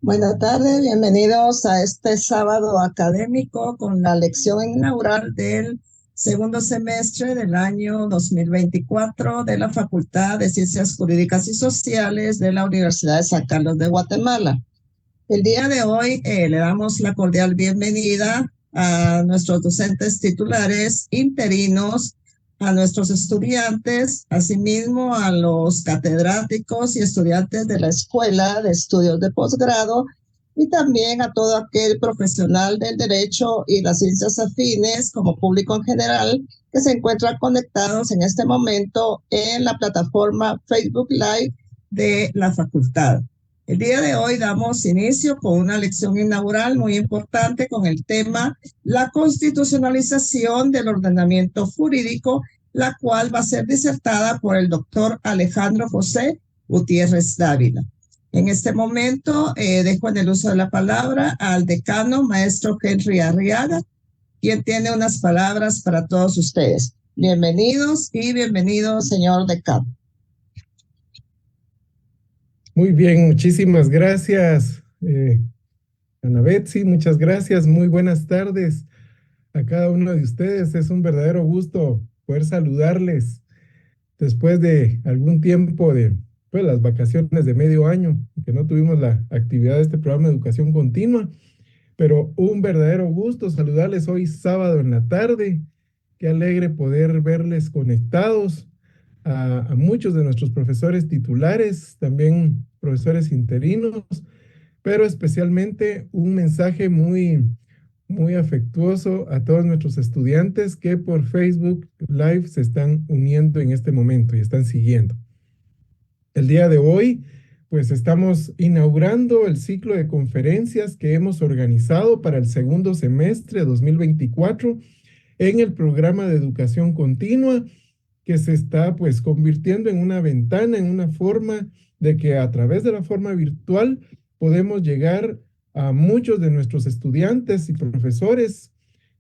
Buenas tardes, bienvenidos a este sábado académico con la lección inaugural del segundo semestre del año 2024 de la Facultad de Ciencias Jurídicas y Sociales de la Universidad de San Carlos de Guatemala. El día de hoy le damos la cordial bienvenida a nuestros docentes titulares interinos, a nuestros estudiantes, asimismo a los catedráticos y estudiantes de la Escuela de Estudios de Posgrado y también a todo aquel profesional del derecho y las ciencias afines como público en general que se encuentra conectados en este momento en la plataforma Facebook Live de la facultad. El día de hoy damos inicio con una lección inaugural muy importante con el tema la constitucionalización del ordenamiento jurídico, la cual va a ser disertada por el doctor Alejandro José Gutiérrez Dávila. En este momento dejo en el uso de la palabra al decano, maestro Henry Arriaga, quien tiene unas palabras para todos ustedes. Bienvenidos y bienvenidos, señor decano. Muy bien, muchísimas gracias, Ana Betsy, muchas gracias, muy buenas tardes a cada uno de ustedes. Es un verdadero gusto poder saludarles después de algún tiempo de pues, las vacaciones de medio año, que no tuvimos la actividad de este programa de educación continua, pero un verdadero gusto saludarles hoy sábado en la tarde. Qué alegre poder verles conectados a muchos de nuestros profesores titulares, también profesores interinos, pero especialmente un mensaje muy afectuoso a todos nuestros estudiantes que por Facebook Live se están uniendo en este momento y están siguiendo. El día de hoy, pues estamos inaugurando el ciclo de conferencias que hemos organizado para el segundo semestre de 2024 en el programa de educación continua, que se está pues convirtiendo en una ventana, en una forma de que a través de la forma virtual podemos llegar a muchos de nuestros estudiantes y profesores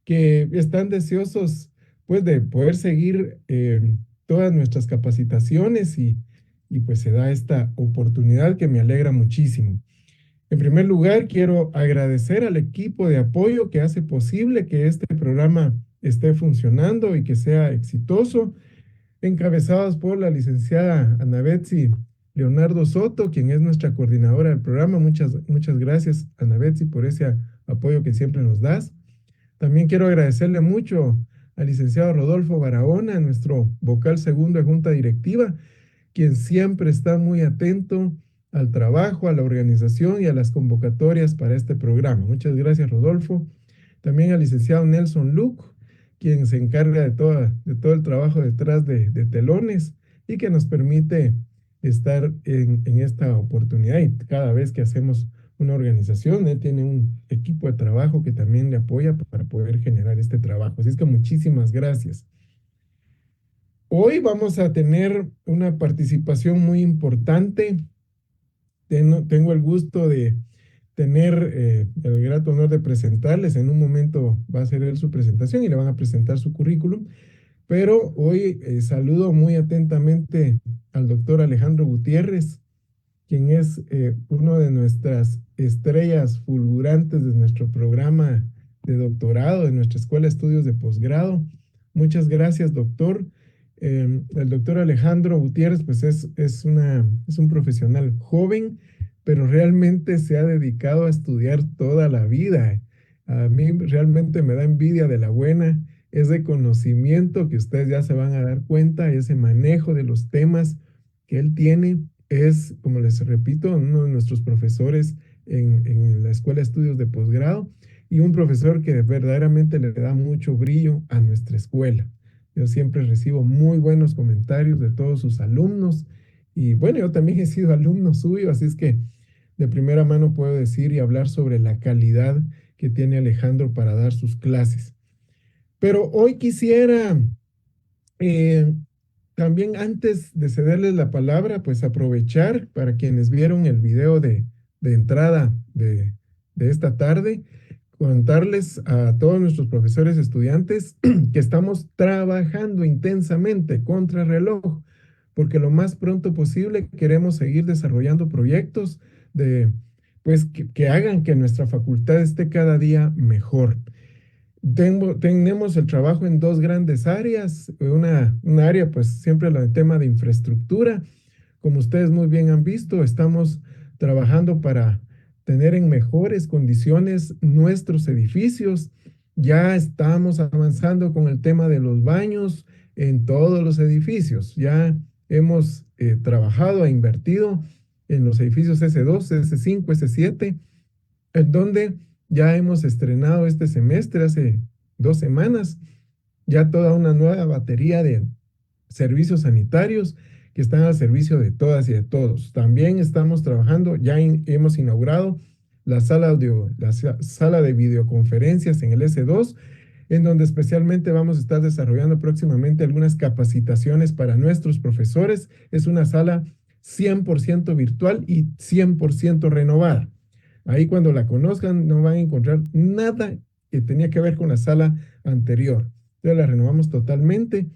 que están deseosos pues de poder seguir todas nuestras capacitaciones y pues se da esta oportunidad que me alegra muchísimo. En primer lugar, quiero agradecer al equipo de apoyo que hace posible que este programa esté funcionando y que sea exitoso, encabezados por la licenciada Ana Betsy Leonardo Soto, quien es nuestra coordinadora del programa. Muchas gracias, Ana Betsy, por ese apoyo que siempre nos das. También quiero agradecerle mucho al licenciado Rodolfo Barahona, nuestro vocal segundo de Junta Directiva, quien siempre está muy atento al trabajo, a la organización y a las convocatorias para este programa. Muchas gracias, Rodolfo. También al licenciado Nelson Luc, quien se encarga de todo el trabajo detrás de telones y que nos permite estar en esta oportunidad. Y cada vez que hacemos una organización, él tiene un equipo de trabajo que también le apoya para poder generar este trabajo. Así es que muchísimas gracias. Hoy vamos a tener una participación muy importante. Tengo el gusto de tener el grato honor de presentarles. En un momento va a ser él su presentación y le van a presentar su currículum. Pero hoy saludo muy atentamente al doctor Alejandro Gutiérrez, quien es uno de nuestras estrellas fulgurantes de nuestro programa de doctorado, de nuestra Escuela de Estudios de Posgrado. Muchas gracias, doctor. El doctor Alejandro Gutiérrez, pues es un profesional joven, pero realmente se ha dedicado a estudiar toda la vida. A mí realmente me da envidia de la buena, ese conocimiento que ustedes ya se van a dar cuenta, ese manejo de los temas que él tiene. Es, como les repito, uno de nuestros profesores en la Escuela de Estudios de Posgrado y un profesor que verdaderamente le da mucho brillo a nuestra escuela. Yo siempre recibo muy buenos comentarios de todos sus alumnos y bueno, yo también he sido alumno suyo, así es que de primera mano puedo decir y hablar sobre la calidad que tiene Alejandro para dar sus clases. Pero hoy quisiera eh, también antes de cederles la palabra, pues aprovechar para quienes vieron el video de entrada de esta tarde, contarles a todos nuestros profesores estudiantes que estamos trabajando intensamente contra reloj, porque lo más pronto posible queremos seguir desarrollando proyectos de pues que hagan que nuestra facultad esté cada día mejor. Tenemos el trabajo en dos grandes áreas. Una área, pues siempre el tema de infraestructura. Como ustedes muy bien han visto, estamos trabajando para tener en mejores condiciones nuestros edificios. Ya estamos avanzando con el tema de los baños en todos los edificios. Ya hemos trabajado e invertido en los edificios S2, S5, S7, en donde ya hemos estrenado este semestre, hace 2 semanas, ya toda una nueva batería de servicios sanitarios que están al servicio de todas y de todos. También estamos trabajando, hemos inaugurado la sala de videoconferencias en el S2, en donde especialmente vamos a estar desarrollando próximamente algunas capacitaciones para nuestros profesores. Es una sala 100% virtual y 100% renovada. Ahí cuando la conozcan no van a encontrar nada que tenía que ver con la sala anterior. Entonces la renovamos totalmente.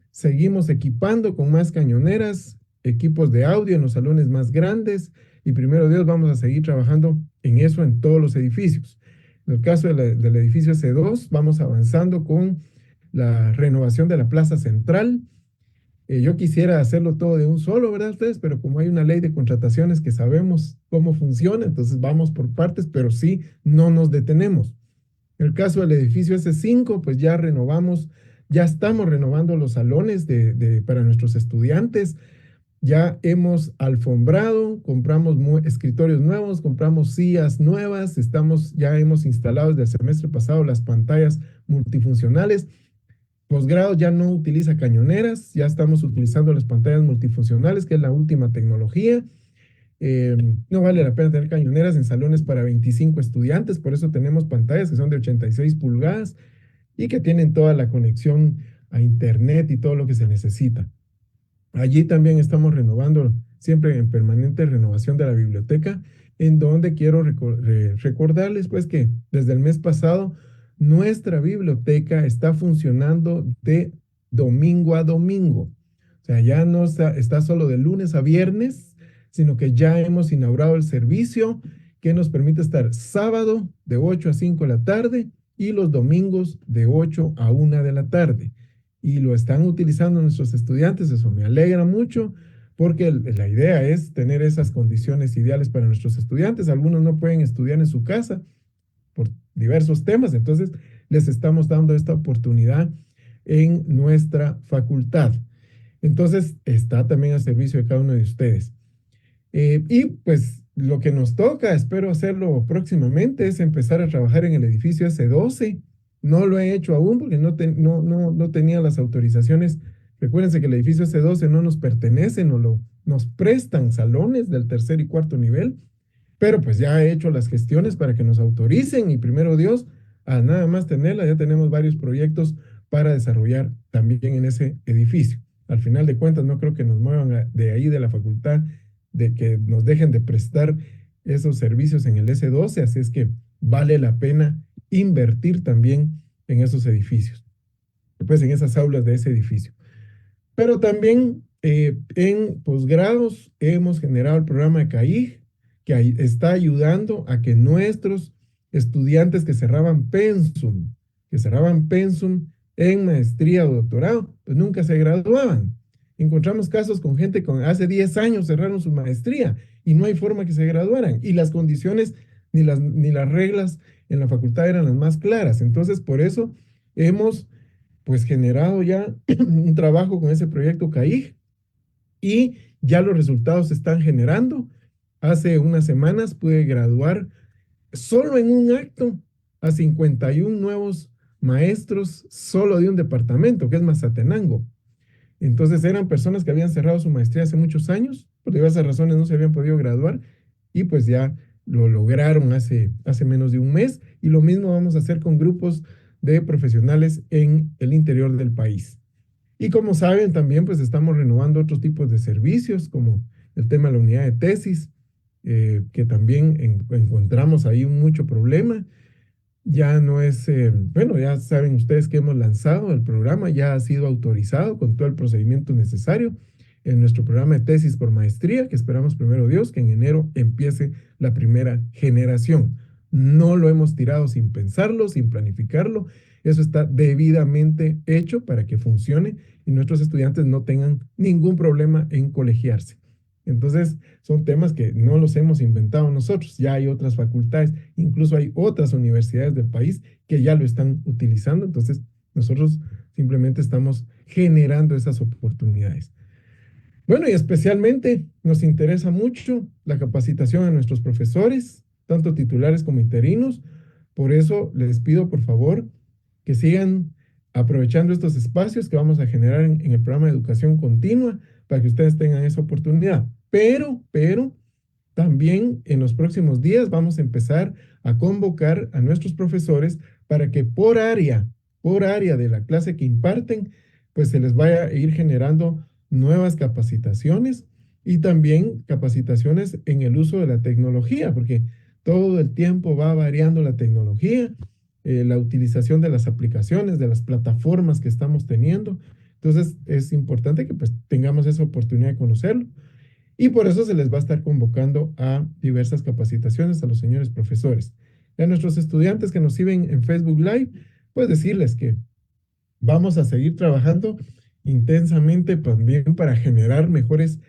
Seguimos equipando con más cañoneras, equipos de audio en los salones más grandes y primero Dios vamos a seguir trabajando en eso en todos los edificios. En el caso del edificio S2 vamos avanzando con la renovación de la plaza central. Yo quisiera hacerlo todo de un solo, ¿verdad ustedes? Pero como hay una ley de contrataciones que sabemos cómo funciona, entonces vamos por partes, pero sí no nos detenemos. En el caso del edificio S5, pues ya estamos renovando los salones para nuestros estudiantes. Ya hemos alfombrado, compramos escritorios nuevos, compramos sillas nuevas, ya hemos instalado desde el semestre pasado las pantallas multifuncionales. Posgrado ya no utiliza cañoneras, ya estamos utilizando las pantallas multifuncionales, que es la última tecnología. No vale la pena tener cañoneras en salones para 25 estudiantes, por eso tenemos pantallas que son de 86 pulgadas y que tienen toda la conexión a internet y todo lo que se necesita. Allí también estamos renovando, siempre en permanente renovación de la biblioteca, en donde quiero recordarles pues que desde el mes pasado nuestra biblioteca está funcionando de domingo a domingo. O sea, ya no está solo de lunes a viernes, sino que ya hemos inaugurado el servicio que nos permite estar sábado de 8 a 5 de la tarde y los domingos de 8 a 1 de la tarde. Y lo están utilizando nuestros estudiantes, eso me alegra mucho, porque la idea es tener esas condiciones ideales para nuestros estudiantes. Algunos no pueden estudiar en su casa por diversos temas, entonces les estamos dando esta oportunidad en nuestra facultad. Entonces está también al servicio de cada uno de ustedes. Y pues lo que nos toca, espero hacerlo próximamente, es empezar a trabajar en el edificio S12. No lo he hecho aún porque no tenía las autorizaciones. Recuérdense que el edificio S12 no nos pertenece, nos prestan salones del tercer y cuarto nivel, pero pues ya he hecho las gestiones para que nos autoricen y primero Dios, a nada más tenerla, ya tenemos varios proyectos para desarrollar también en ese edificio. Al final de cuentas, no creo que nos muevan de ahí de la facultad, de que nos dejen de prestar esos servicios en el S12, así es que vale la pena invertir también en esos edificios, pues en esas aulas de ese edificio. Pero también en posgrados hemos generado el programa de CAIG, que está ayudando a que nuestros estudiantes que cerraban pensum en maestría o doctorado, pues nunca se graduaban. Encontramos casos con gente con hace 10 años cerraron su maestría y no hay forma que se graduaran. Y las condiciones ni las reglas en la facultad eran las más claras. Entonces, por eso hemos pues generado ya un trabajo con ese proyecto CAIG y ya los resultados se están generando. Hace unas semanas pude graduar solo en un acto a 51 nuevos maestros solo de un departamento, que es Mazatenango. Entonces eran personas que habían cerrado su maestría hace muchos años, por diversas razones no se habían podido graduar y pues ya lo lograron hace menos de un mes y lo mismo vamos a hacer con grupos de profesionales en el interior del país. Y como saben también pues estamos renovando otros tipos de servicios como el tema de la unidad de tesis, que también encontramos ahí mucho problema. Ya no es, bueno, ya saben ustedes que hemos lanzado el programa, ya ha sido autorizado con todo el procedimiento necesario. en nuestro programa de tesis por maestría, que esperamos primero Dios que en enero empiece la primera generación. No lo hemos tirado sin pensarlo, sin planificarlo. Eso está debidamente hecho para que funcione y nuestros estudiantes no tengan ningún problema en colegiarse. Entonces, son temas que no los hemos inventado nosotros. Ya hay otras facultades, incluso hay otras universidades del país que ya lo están utilizando. Entonces, nosotros simplemente estamos generando esas oportunidades. Bueno, y especialmente nos interesa mucho la capacitación a nuestros profesores, tanto titulares como interinos. Por eso les pido, por favor, que sigan aprovechando estos espacios que vamos a generar en el programa de educación continua para que ustedes tengan esa oportunidad. Pero, también en los próximos días vamos a empezar a convocar a nuestros profesores para que por área de la clase que imparten, pues se les vaya a ir generando nuevas capacitaciones y también capacitaciones en el uso de la tecnología, porque todo el tiempo va variando la tecnología, la utilización de las aplicaciones, de las plataformas que estamos teniendo. Entonces es importante que pues tengamos esa oportunidad de conocerlo. Y por eso se les va a estar convocando a diversas capacitaciones a los señores profesores. Y a nuestros estudiantes que nos siguen en Facebook Live, pues decirles que vamos a seguir trabajando intensamente también para generar mejores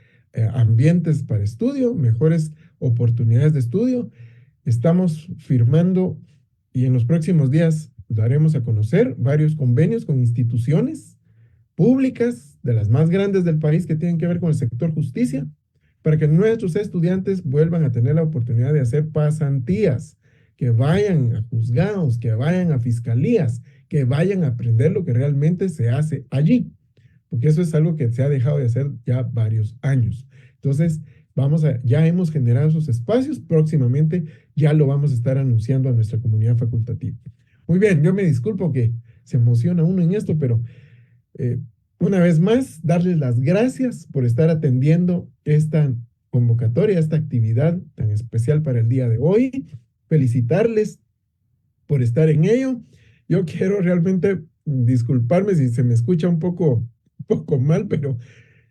ambientes para estudio, mejores oportunidades de estudio. Estamos firmando y en los próximos días daremos a conocer varios convenios con instituciones públicas de las más grandes del país que tienen que ver con el sector justicia, para que nuestros estudiantes vuelvan a tener la oportunidad de hacer pasantías, que vayan a juzgados, que vayan a fiscalías, que vayan a aprender lo que realmente se hace allí, porque eso es algo que se ha dejado de hacer ya varios años. Entonces, ya hemos generado esos espacios, próximamente ya lo vamos a estar anunciando a nuestra comunidad facultativa. Muy bien, yo me disculpo que se emociona uno en esto, pero eh, una vez más, darles las gracias por estar atendiendo esta convocatoria, esta actividad tan especial para el día de hoy. Felicitarles por estar en ello. Yo quiero realmente disculparme si se me escucha un poco mal, pero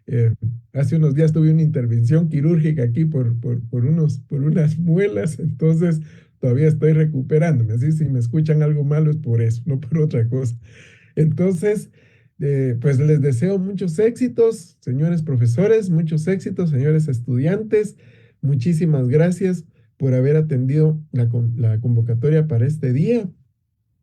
eh, hace unos días tuve una intervención quirúrgica aquí por unas muelas, entonces todavía estoy recuperándome. Así si me escuchan algo malo es por eso, no por otra cosa. Entonces, pues les deseo muchos éxitos, señores profesores, muchos éxitos, señores estudiantes. Muchísimas gracias por haber atendido la convocatoria para este día.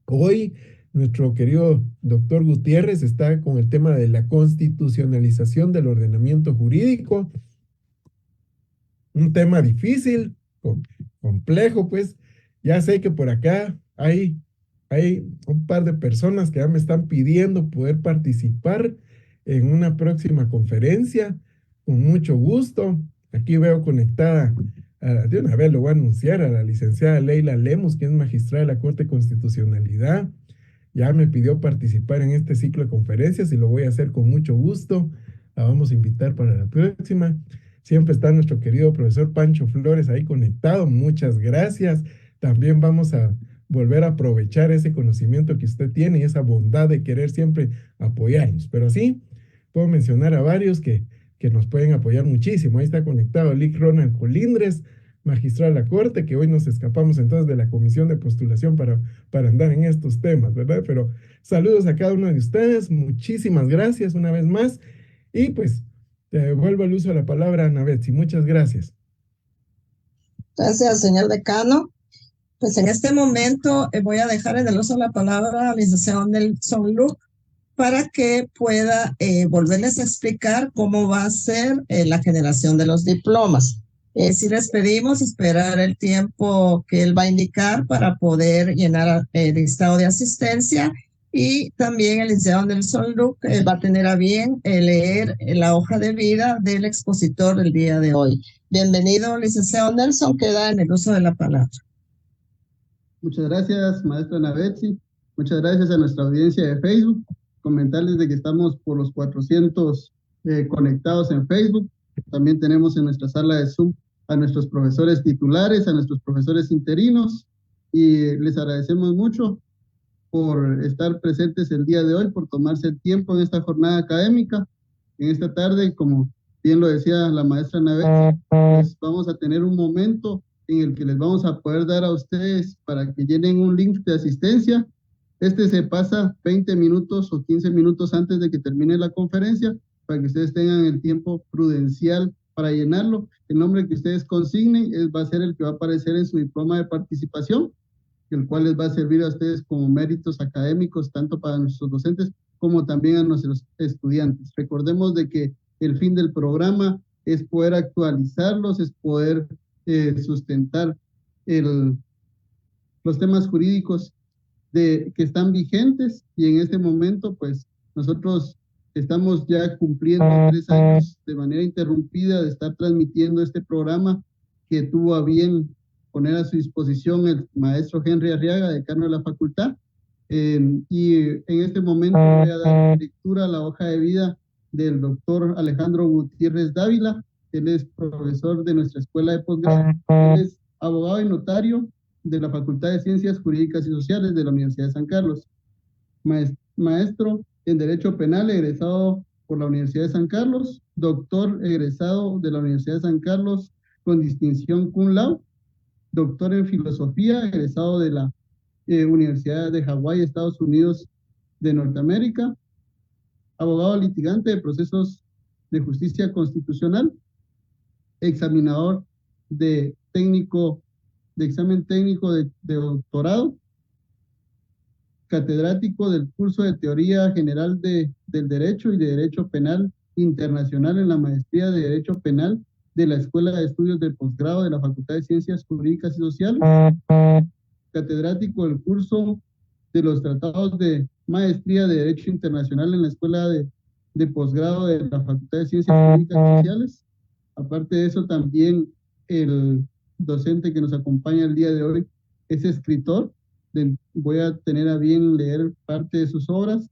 Hoy nuestro querido doctor Gutiérrez está con el tema de la constitucionalización del ordenamiento jurídico, un tema difícil, complejo, pues. Ya sé que por acá hay un par de personas que ya me están pidiendo poder participar en una próxima conferencia, con mucho gusto. Aquí veo conectada, de una vez lo voy a anunciar, a la licenciada Leila Lemus, que es magistrada de la Corte de Constitucionalidad. Ya me pidió participar en este ciclo de conferencias y lo voy a hacer con mucho gusto. La vamos a invitar para la próxima. Siempre está nuestro querido profesor Pancho Flores ahí conectado. Muchas gracias. También vamos a volver a aprovechar ese conocimiento que usted tiene y esa bondad de querer siempre apoyarnos. Pero sí, puedo mencionar a varios que nos pueden apoyar muchísimo. Ahí está conectado Lick Ronald Colindres, magistrado de la Corte, que hoy nos escapamos entonces de la comisión de postulación para andar en estos temas, ¿verdad? Pero saludos a cada uno de ustedes, muchísimas gracias una vez más, y pues te devuelvo el uso de la palabra, Ana Betsy, muchas gracias. Gracias, señor decano. Pues en este momento voy a dejar en el uso de la palabra al licenciado Nelson Luc para que pueda volverles a explicar cómo va a ser la generación de los diplomas. Si les pedimos esperar el tiempo que él va a indicar para poder llenar el listado de asistencia, y también el licenciado Nelson Luc va a tener a bien leer la hoja de vida del expositor del día de hoy. Bienvenido, licenciado Nelson, queda en el uso de la palabra. Muchas gracias, maestra Ana Betsy. Muchas gracias a nuestra audiencia de Facebook. Comentarles de que estamos por los 400 conectados en Facebook. También tenemos en nuestra sala de Zoom a nuestros profesores titulares, a nuestros profesores interinos, y les agradecemos mucho por estar presentes el día de hoy, por tomarse el tiempo en esta jornada académica. En esta tarde, como bien lo decía la maestra Navet, pues vamos a tener un momento en el que les vamos a poder dar a ustedes para que llenen un link de asistencia. Este se pasa 20 minutos o 15 minutos antes de que termine la conferencia para que ustedes tengan el tiempo prudencial para llenarlo. El nombre que ustedes consignen va a ser el que va a aparecer en su diploma de participación, el cual les va a servir a ustedes como méritos académicos, tanto para nuestros docentes como también a nuestros estudiantes. Recordemos de que el fin del programa es poder actualizarlos, es poder sustentar los temas jurídicos que están vigentes, y en este momento pues nosotros estamos ya cumpliendo 3 años de manera interrumpida de estar transmitiendo este programa que tuvo a bien poner a su disposición el maestro Henry Arriaga, decano de la facultad. Y en este momento voy a dar lectura a la hoja de vida del doctor Alejandro Gutiérrez Dávila. Él es profesor de nuestra escuela de posgrado. Él es abogado y notario de la Facultad de Ciencias Jurídicas y Sociales de la Universidad de San Carlos. Maestro en Derecho Penal, egresado por la Universidad de San Carlos. Doctor egresado de la Universidad de San Carlos con distinción cum laude. Doctor en Filosofía, egresado de la Universidad de Hawái, Estados Unidos de Norteamérica. Abogado litigante de procesos de justicia constitucional. Examinador de examen técnico de doctorado. Catedrático del curso de Teoría General del Derecho y de Derecho Penal Internacional en la Maestría de Derecho Penal de la Escuela de Estudios de Posgrado de la Facultad de Ciencias Jurídicas y Sociales. Catedrático del curso de los tratados de Maestría de Derecho Internacional en la Escuela de Posgrado de la Facultad de Ciencias Jurídicas y Sociales. Aparte de eso, también el docente que nos acompaña el día de hoy es escritor. Voy a tener a bien leer parte de sus obras.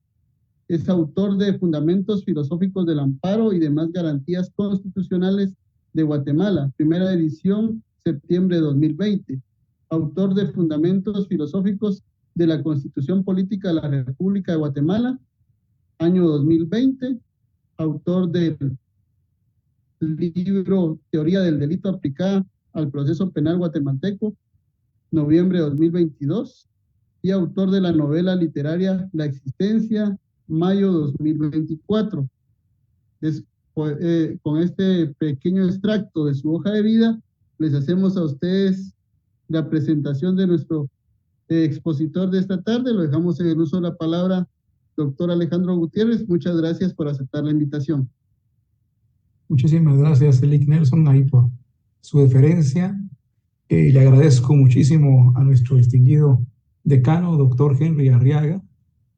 Es autor de Fundamentos Filosóficos del Amparo y demás Garantías Constitucionales de Guatemala, primera edición, septiembre de 2020. Autor de Fundamentos Filosóficos de la Constitución Política de la República de Guatemala, año 2020. Autor del libro Teoría del Delito aplicada al proceso penal guatemalteco, noviembre de 2022. Y autor de la novela literaria La Existencia, mayo 2024. Con este pequeño extracto de su hoja de vida, les hacemos a ustedes la presentación de nuestro expositor de esta tarde. Lo dejamos en el uso de la palabra, doctor Alejandro Gutiérrez. Muchas gracias por aceptar la invitación. Muchísimas gracias, Elick Nelson, ahí por su deferencia. Le agradezco muchísimo a nuestro distinguido decano, doctor Henry Arriaga,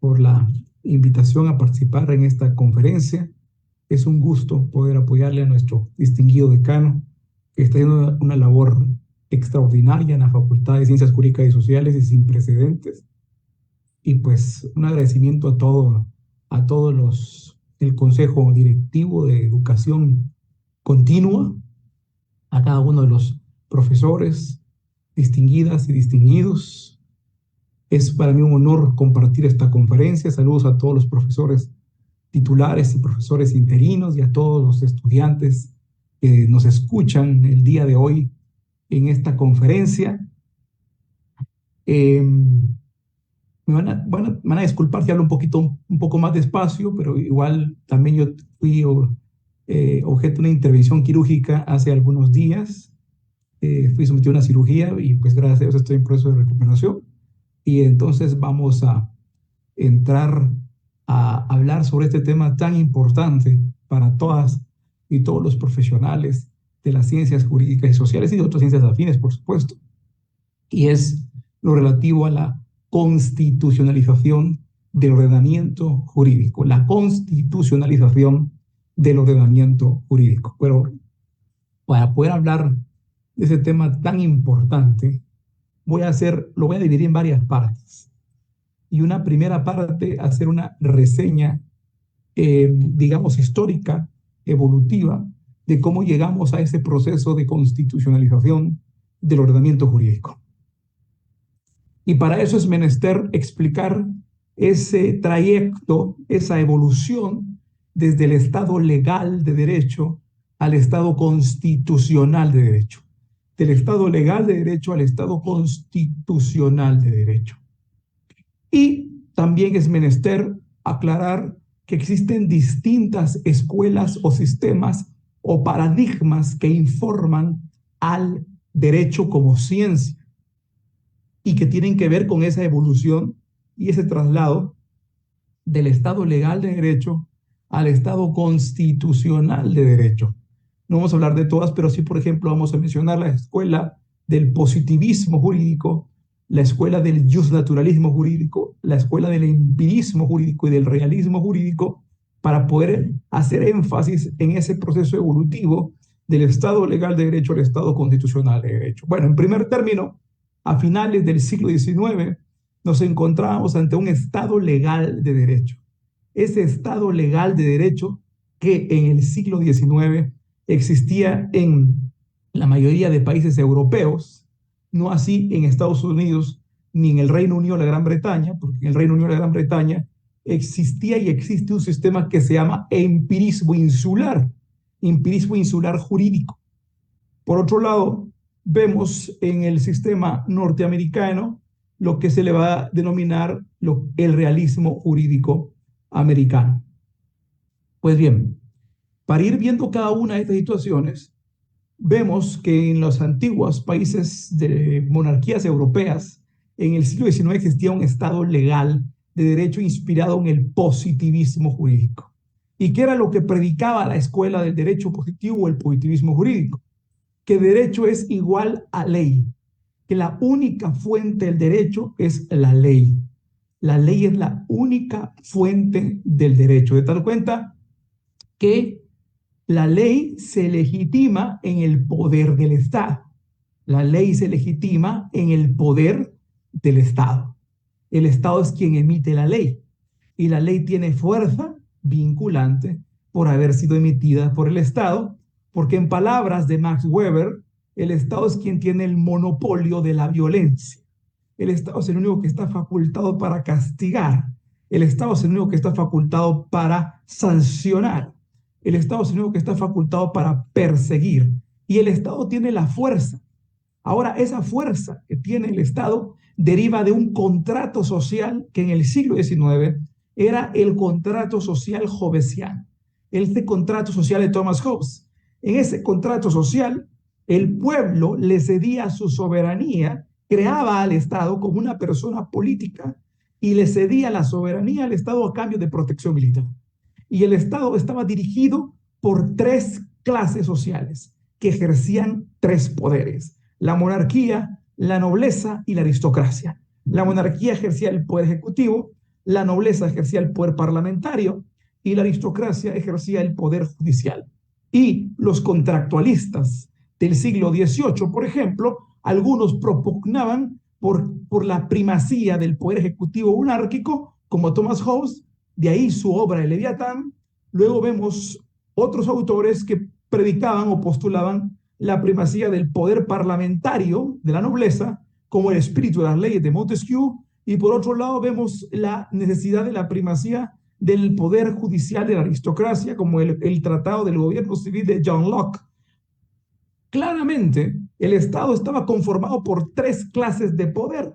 por la invitación a participar en esta conferencia. Es un gusto poder apoyarle a nuestro distinguido decano, que está haciendo una labor extraordinaria en la Facultad de Ciencias Jurídicas y Sociales y sin precedentes. Y pues un agradecimiento a todos el Consejo Directivo de Educación Continua, a cada uno de los profesores, distinguidas y distinguidos. Es para mí un honor compartir esta conferencia. Saludos a todos los profesores titulares y profesores interinos y a todos los estudiantes que nos escuchan el día de hoy en esta conferencia. Me van a disculpar si hablo un poco más despacio, pero igual también yo fui objeto de una intervención quirúrgica hace algunos días. Fui sometido a una cirugía y pues gracias a Dios estoy en proceso de recuperación. Y entonces vamos a entrar a hablar sobre este tema tan importante para todas y todos los profesionales de las ciencias jurídicas y sociales y de otras ciencias afines, por supuesto. Y es lo relativo a la constitucionalización del ordenamiento jurídico, la constitucionalización del ordenamiento jurídico. Pero para poder hablar de ese tema tan importante, lo voy a dividir en varias partes. Y una primera parte, hacer una reseña, digamos, histórica, evolutiva, de cómo llegamos a ese proceso de constitucionalización del ordenamiento jurídico. Y para eso es menester explicar ese trayecto, esa evolución desde el estado legal de derecho al Estado constitucional de derecho. Del Estado legal de derecho al Estado constitucional de derecho. Y también es menester aclarar que existen distintas escuelas o sistemas o paradigmas que informan al derecho como ciencia y que tienen que ver con esa evolución y ese traslado del Estado legal de derecho al Estado constitucional de derecho. No vamos a hablar de todas, pero sí, por ejemplo, vamos a mencionar la escuela del positivismo jurídico, la escuela del justnaturalismo jurídico, la escuela del empirismo jurídico y del realismo jurídico, para poder hacer énfasis en ese proceso evolutivo del Estado legal de derecho al Estado constitucional de derecho. Bueno, en primer término, a finales del siglo XIX, nos encontrábamos ante un Estado legal de derecho. Ese Estado legal de derecho que en el siglo XIX existía en la mayoría de países europeos, no así en Estados Unidos ni en el Reino Unido de la Gran Bretaña, porque en el Reino Unido de la Gran Bretaña existía y existe un sistema que se llama empirismo insular jurídico. Por otro lado, vemos en el sistema norteamericano lo que se le va a denominar el realismo jurídico americano. Pues bien, para ir viendo cada una de estas situaciones, vemos que en los antiguos países de monarquías europeas, en el siglo XIX existía un Estado legal de derecho inspirado en el positivismo jurídico. ¿Y qué era lo que predicaba la escuela del derecho positivo o el positivismo jurídico? Que derecho es igual a ley, que la única fuente del derecho es la ley. La ley es la única fuente del derecho. De tal cuenta que la ley se legitima en el poder del Estado. La ley se legitima en el poder del Estado. El Estado es quien emite la ley y la ley tiene fuerza vinculante por haber sido emitida por el Estado, porque en palabras de Max Weber, el Estado es quien tiene el monopolio de la violencia. El Estado es el único que está facultado para castigar. El Estado es el único que está facultado para sancionar. El Estado es el único que está facultado para perseguir. Y el Estado tiene la fuerza. Ahora, esa fuerza que tiene el Estado deriva de un contrato social que en el siglo XIX era el contrato social hobbesiano. Este contrato social de Thomas Hobbes. En ese contrato social, el pueblo le cedía su soberanía, creaba al Estado como una persona política y le cedía la soberanía al Estado a cambio de protección militar. Y el Estado estaba dirigido por tres clases sociales que ejercían tres poderes: la monarquía, la nobleza y la aristocracia. La monarquía ejercía el poder ejecutivo, la nobleza ejercía el poder parlamentario y la aristocracia ejercía el poder judicial. Y los contractualistas del siglo XVIII, por ejemplo, algunos propugnaban por la primacía del poder ejecutivo monárquico, como Thomas Hobbes, de ahí su obra El Leviatán. Luego vemos otros autores que predicaban o postulaban la primacía del poder parlamentario de la nobleza, como el espíritu de las leyes de Montesquieu, y por otro lado vemos la necesidad de la primacía del poder judicial de la aristocracia, como el Tratado del Gobierno Civil de John Locke. Claramente, el Estado estaba conformado por tres clases de poder: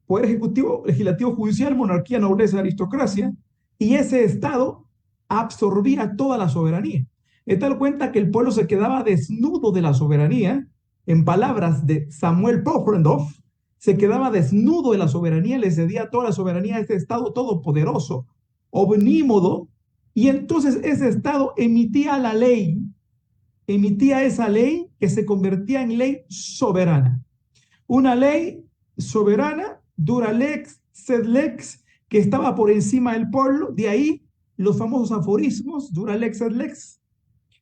poder ejecutivo, legislativo, judicial, monarquía, nobleza, aristocracia, y ese Estado absorbía toda la soberanía. De tal cuenta que el pueblo se quedaba desnudo de la soberanía. En palabras de Samuel Pofendorf, se quedaba desnudo de la soberanía, le cedía toda la soberanía a ese Estado todopoderoso, omnímodo, y entonces ese Estado emitía la ley, emitía esa ley que se convertía en ley soberana. Una ley soberana, dura lex, sed lex, que estaba por encima del pueblo. De ahí los famosos aforismos, dura lex, sed lex.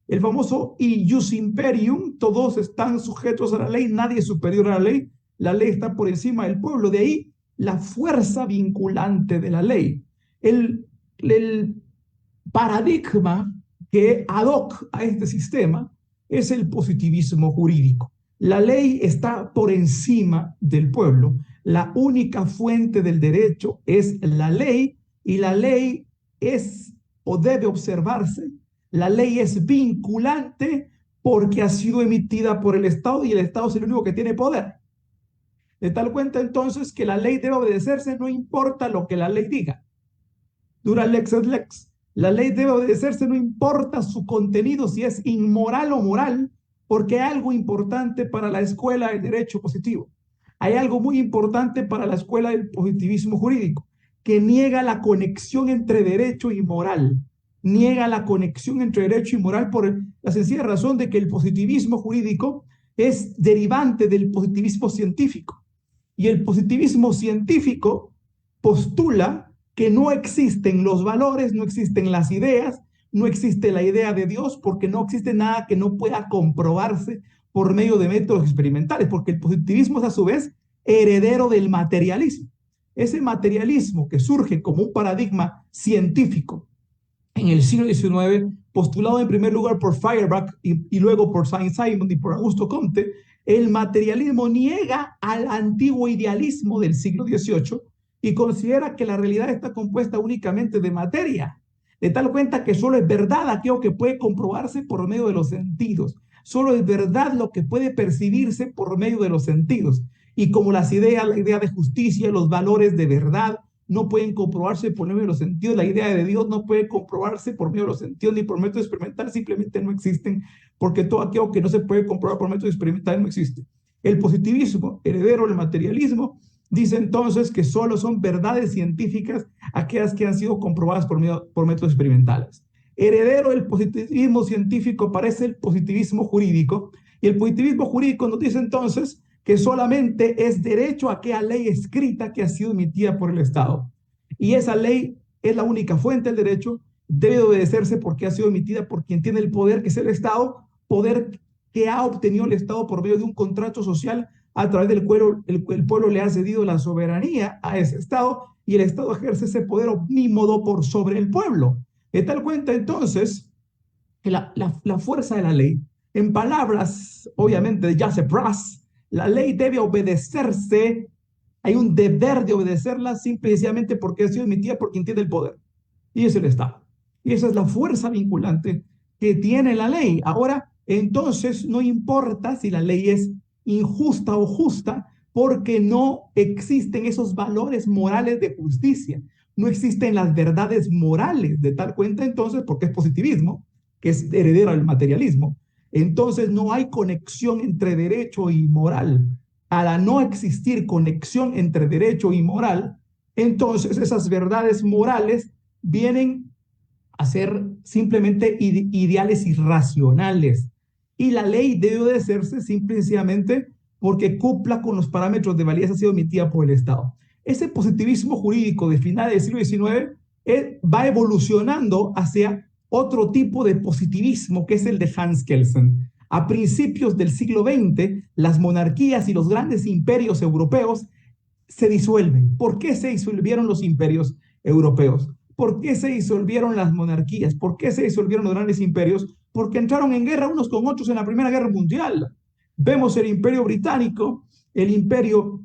El famoso ius imperium, todos están sujetos a la ley, nadie es superior a la ley está por encima del pueblo. De ahí la fuerza vinculante de la ley. El paradigma que ad hoc a este sistema es el positivismo jurídico. La ley está por encima del pueblo. La única fuente del derecho es la ley, y la ley es o debe observarse La ley es vinculante porque ha sido emitida por el Estado y el Estado es el único que tiene poder. De tal cuenta entonces que la ley debe obedecerse no importa lo que la ley diga. Dura lex et lex. La ley debe obedecerse no importa su contenido, si es inmoral o moral, porque hay algo importante para la escuela del derecho positivo. Hay algo muy importante para la escuela del positivismo jurídico, que niega la conexión entre derecho y moral. Niega la conexión entre derecho y moral por la sencilla razón de que el positivismo jurídico es derivante del positivismo científico. Y el positivismo científico postula que no existen los valores, no existen las ideas, no existe la idea de Dios, porque no existe nada que no pueda comprobarse por medio de métodos experimentales, porque el positivismo es a su vez heredero del materialismo. Ese materialismo que surge como un paradigma científico en el siglo XIX, postulado en primer lugar por Feuerbach y luego por Saint-Simon y por Augusto Comte, el materialismo niega al antiguo idealismo del siglo XVIII y considera que la realidad está compuesta únicamente de materia, de tal cuenta que solo es verdad aquello que puede comprobarse por medio de los sentidos, solo es verdad lo que puede percibirse por medio de los sentidos. Y como las ideas, la idea de justicia, los valores de verdad no pueden comprobarse por medio de los sentidos, la idea de Dios no puede comprobarse por medio de los sentidos ni por método experimental, simplemente no existen, porque todo aquello que no se puede comprobar por método experimental no existe. El positivismo, heredero del materialismo, dice entonces que solo son verdades científicas aquellas que han sido comprobadas por métodos experimentales. Heredero del positivismo científico aparece el positivismo jurídico, y el positivismo jurídico nos dice entonces que solamente es derecho a aquella ley escrita que ha sido emitida por el Estado. Y esa ley es la única fuente del derecho, debe obedecerse porque ha sido emitida por quien tiene el poder, que es el Estado, poder que ha obtenido el Estado por medio de un contrato social a través del cual el pueblo le ha cedido la soberanía a ese Estado y el Estado ejerce ese poder omnímodo por sobre el pueblo. De tal cuenta entonces que la fuerza de la ley, en palabras obviamente de Joseph Russ, la ley debe obedecerse, hay un deber de obedecerla simple y sencillamente porque ha sido emitida por quien tiene el poder, y es el Estado. Y esa es la fuerza vinculante que tiene la ley. Ahora, entonces, no importa si la ley es injusta o justa, porque no existen esos valores morales de justicia, no existen las verdades morales, de tal cuenta entonces, porque es positivismo, que es heredero del materialismo, entonces no hay conexión entre derecho y moral. A la no existir conexión entre derecho y moral, entonces esas verdades morales vienen a ser simplemente ideales irracionales. Y la ley debe obedecerse simplemente porque cumpla con los parámetros de validez, ha sido emitida por el Estado. Ese positivismo jurídico de finales del siglo XIX va evolucionando hacia otro tipo de positivismo, que es el de Hans Kelsen. A principios del siglo XX, las monarquías y los grandes imperios europeos se disuelven. ¿Por qué se disolvieron los imperios europeos? ¿Por qué se disolvieron las monarquías? ¿Por qué se disolvieron los grandes imperios? Porque entraron en guerra unos con otros en la Primera Guerra Mundial. Vemos el Imperio Británico, el Imperio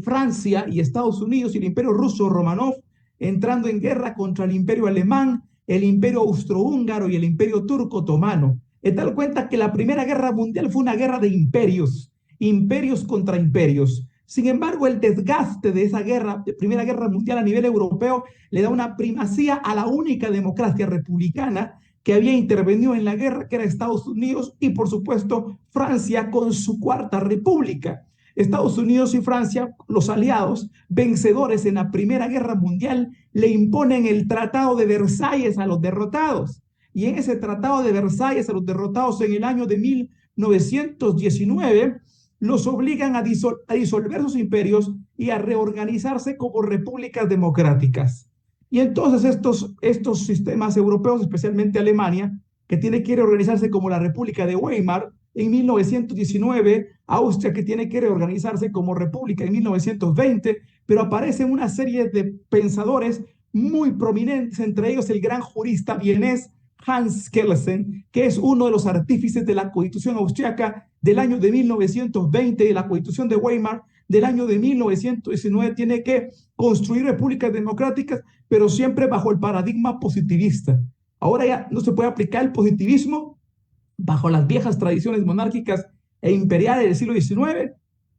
Francia y Estados Unidos y el Imperio Ruso Romanov entrando en guerra contra el Imperio Alemán, el Imperio Austrohúngaro y el Imperio Turco Otomano. De tal cuenta que la Primera Guerra Mundial fue una guerra de imperios, imperios contra imperios. Sin embargo, el desgaste de esa guerra, de Primera Guerra Mundial a nivel europeo, le da una primacía a la única democracia republicana que había intervenido en la guerra, que era Estados Unidos y, por supuesto, Francia con su Cuarta República. Estados Unidos y Francia, los aliados, vencedores en la Primera Guerra Mundial, le imponen el Tratado de Versalles a los derrotados. Y en ese Tratado de Versalles a los derrotados en el año de 1919, los obligan a disolver sus imperios y a reorganizarse como repúblicas democráticas. Y entonces estos sistemas europeos, especialmente Alemania, que tiene que reorganizarse como la República de Weimar en 1919, Austria, que tiene que reorganizarse como república en 1920, pero aparecen una serie de pensadores muy prominentes, entre ellos el gran jurista vienés Hans Kelsen, que es uno de los artífices de la Constitución austriaca del año de 1920, de la Constitución de Weimar del año de 1919, tiene que construir repúblicas democráticas, pero siempre bajo el paradigma positivista. Ahora ya no se puede aplicar el positivismo bajo las viejas tradiciones monárquicas e imperiales del siglo XIX,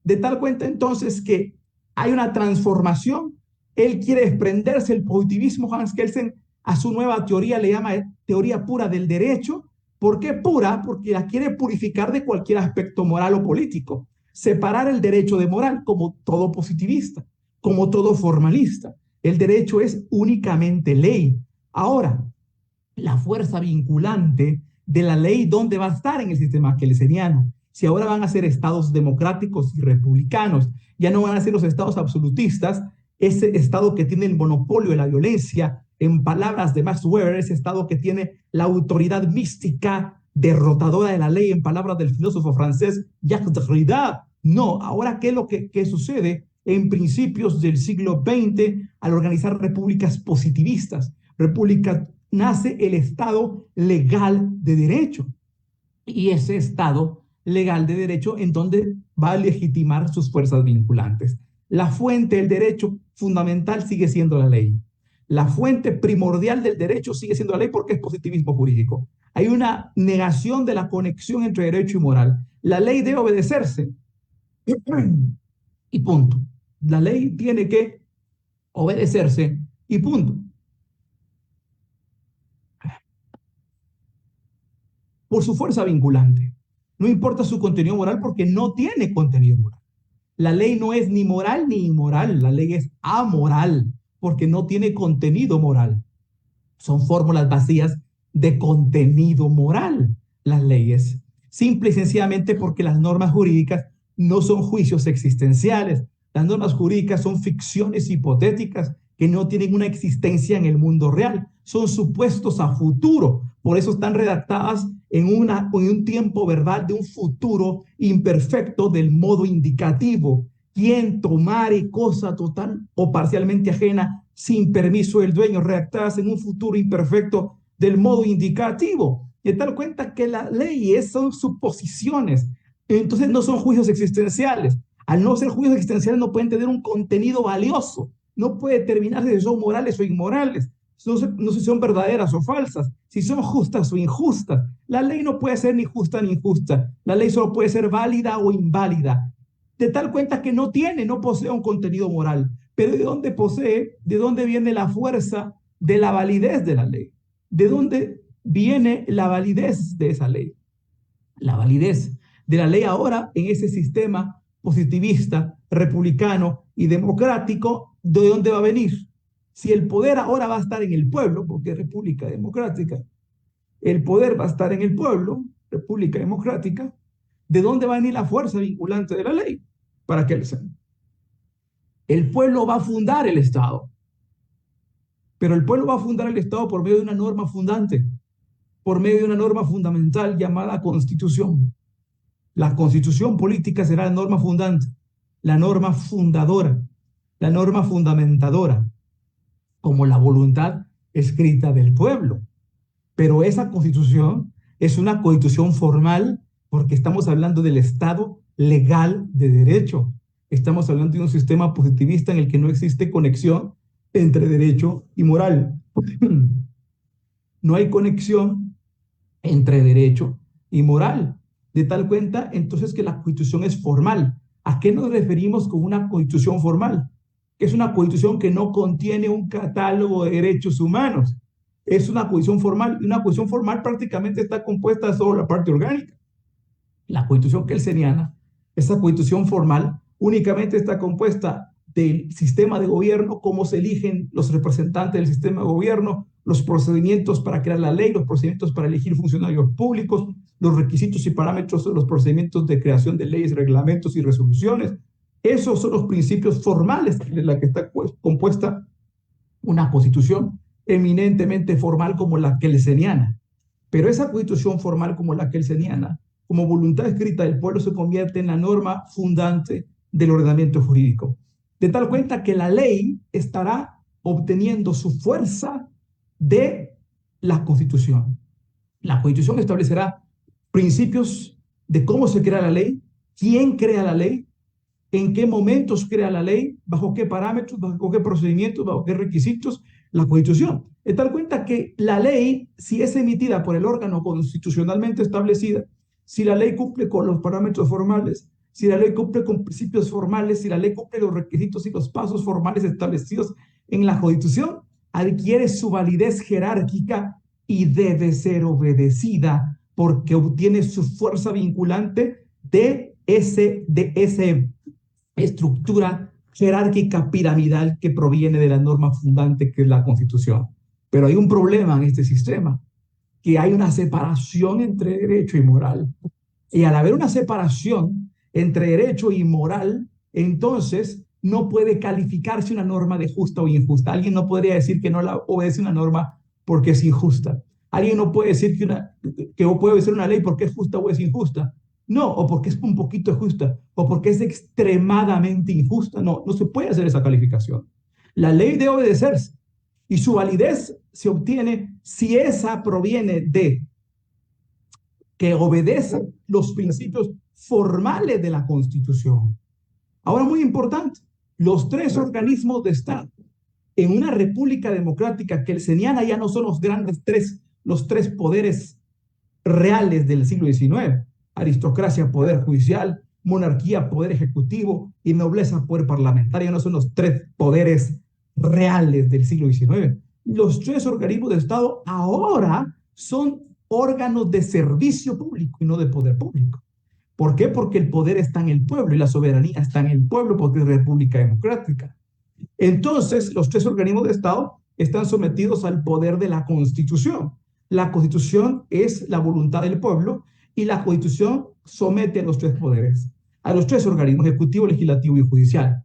de tal cuenta entonces que hay una transformación. Él quiere desprenderse del positivismo. Hans Kelsen a su nueva teoría le llama teoría pura del derecho. ¿Por qué pura? Porque la quiere purificar de cualquier aspecto moral o político. Separar el derecho de moral, como todo positivista, como todo formalista. El derecho es únicamente ley. Ahora, la fuerza vinculante de la ley, ¿dónde va a estar en el sistema kelseniano? Si ahora van a ser estados democráticos y republicanos, ya no van a ser los estados absolutistas, ese estado que tiene el monopolio de la violencia, en palabras de Max Weber, ese estado que tiene la autoridad mística derrotadora de la ley, en palabras del filósofo francés Jacques Derrida. No, ahora, ¿qué es lo que sucede en principios del siglo XX al organizar repúblicas positivistas? Repúblicas, nace el Estado legal de derecho. Y ese Estado legal de derecho en donde va a legitimar sus fuerzas vinculantes. La fuente del derecho fundamental sigue siendo la ley. La fuente primordial del derecho sigue siendo la ley porque es positivismo jurídico. Hay una negación de la conexión entre derecho y moral. La ley debe obedecerse. Y punto. La ley tiene que obedecerse y punto. Por su fuerza vinculante. No importa su contenido moral porque no tiene contenido moral. La ley no es ni moral ni inmoral, la ley es amoral porque no tiene contenido moral. Son fórmulas vacías de contenido moral, las leyes. Simple y sencillamente porque las normas jurídicas no son juicios existenciales. Las normas jurídicas son ficciones hipotéticas que no tienen una existencia en el mundo real. Son supuestos a futuro. Por eso están redactadas en un tiempo verbal de un futuro imperfecto del modo indicativo. Quien tomare cosa total o parcialmente ajena sin permiso del dueño, redactadas en un futuro imperfecto del modo indicativo. Y tal cuenta que las leyes son suposiciones, entonces no son juicios existenciales. Al no ser juicios existenciales no pueden tener un contenido valioso, no puede determinarse si son morales o inmorales, no sé si son verdaderas o falsas, si son justas o injustas. La ley no puede ser ni justa ni injusta, la ley solo puede ser válida o inválida, de tal cuenta que no posee un contenido moral. Pero ¿de dónde posee? ¿De dónde viene la fuerza de la validez de la ley? ¿De dónde viene la validez de esa ley? La validez de la ley ahora en ese sistema positivista, republicano y democrático, ¿de dónde va a venir? Si el poder ahora va a estar en el pueblo, porque es república democrática, el poder va a estar en el pueblo, república democrática, ¿de dónde va a venir la fuerza vinculante de la ley? Para que el pueblo va a fundar el Estado, pero el pueblo va a fundar el Estado por medio de una norma fundante, por medio de una norma fundamental llamada Constitución. La Constitución política será la norma fundante, la norma fundadora, la norma fundamentadora, como la voluntad escrita del pueblo. Pero esa Constitución es una Constitución formal porque estamos hablando del Estado legal de derecho. Estamos hablando de un sistema positivista en el que no existe conexión entre derecho y moral. No hay conexión entre derecho y moral. De tal cuenta, entonces, que la Constitución es formal. ¿A qué nos referimos con una Constitución formal? Que es una Constitución que no contiene un catálogo de derechos humanos. Es una Constitución formal, y una Constitución formal prácticamente está compuesta solo de la parte orgánica. La Constitución kelseniana, esa Constitución formal, únicamente está compuesta del sistema de gobierno, cómo se eligen los representantes del sistema de gobierno, los procedimientos para crear la ley, los procedimientos para elegir funcionarios públicos, los requisitos y parámetros de los procedimientos de creación de leyes, reglamentos y resoluciones. Esos son los principios formales de la que está compuesta una constitución eminentemente formal como la kelseniana. Pero esa constitución formal como la kelseniana, como voluntad escrita del pueblo, se convierte en la norma fundante del ordenamiento jurídico. De tal cuenta que la ley estará obteniendo su fuerza de la Constitución. La Constitución establecerá principios de cómo se crea la ley, quién crea la ley, en qué momentos crea la ley, bajo qué parámetros, bajo qué procedimientos, bajo qué requisitos, la Constitución. De tal cuenta que la ley, si es emitida por el órgano constitucionalmente establecida, si la ley cumple con los parámetros formales, si la ley cumple con principios formales, si la ley cumple los requisitos y los pasos formales establecidos en la Constitución, adquiere su validez jerárquica y debe ser obedecida porque obtiene su fuerza vinculante de esa estructura jerárquica piramidal que proviene de la norma fundante que es la Constitución. Pero hay un problema en este sistema, que hay una separación entre derecho y moral. Y al haber una separación entre derecho y moral, entonces no puede calificarse una norma de justa o injusta. Alguien no podría decir que no la obedece una norma porque es injusta. Alguien no puede decir que puede obedecer una ley porque es justa o es injusta. No, o porque es un poquito justa, o porque es extremadamente injusta. No, no se puede hacer esa calificación. La ley debe obedecerse y su validez se obtiene si esa proviene de que obedece los principios formales de la Constitución. Ahora, muy importante, los tres organismos de Estado en una república democrática kelseniana ya no son los tres poderes reales del siglo XIX, aristocracia, poder judicial, monarquía, poder ejecutivo y nobleza, poder parlamentario, no son los tres poderes reales del siglo XIX. Los tres organismos de Estado ahora son órganos de servicio público y no de poder público. ¿Por qué? Porque el poder está en el pueblo y la soberanía está en el pueblo porque es república democrática. Entonces, los tres organismos de Estado están sometidos al poder de la Constitución. La Constitución es la voluntad del pueblo y la Constitución somete a los tres poderes, a los tres organismos, ejecutivo, legislativo y judicial.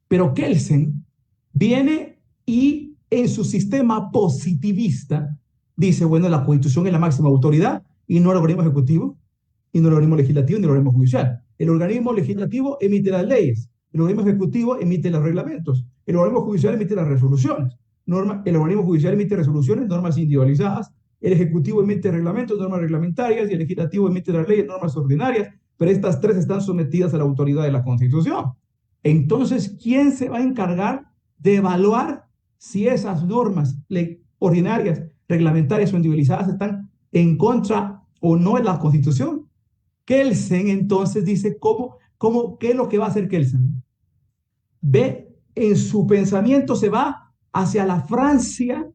Pero Kelsen viene y en su sistema positivista dice, bueno, la Constitución es la máxima autoridad y no el organismo ejecutivo, y no el organismo legislativo, ni el organismo judicial. El organismo legislativo emite las leyes, el organismo ejecutivo emite los reglamentos, el organismo judicial emite las resoluciones, el organismo judicial emite resoluciones, normas individualizadas, el ejecutivo emite reglamentos, normas reglamentarias, y el legislativo emite las leyes, normas ordinarias, pero estas tres están sometidas a la autoridad de la Constitución. Entonces, ¿quién se va a encargar de evaluar si esas normas ordinarias, reglamentarias o individualizadas están en contra o no de la Constitución? Kelsen entonces dice ¿qué es lo que va a hacer Kelsen? Ve, en su pensamiento se va hacia la Francia,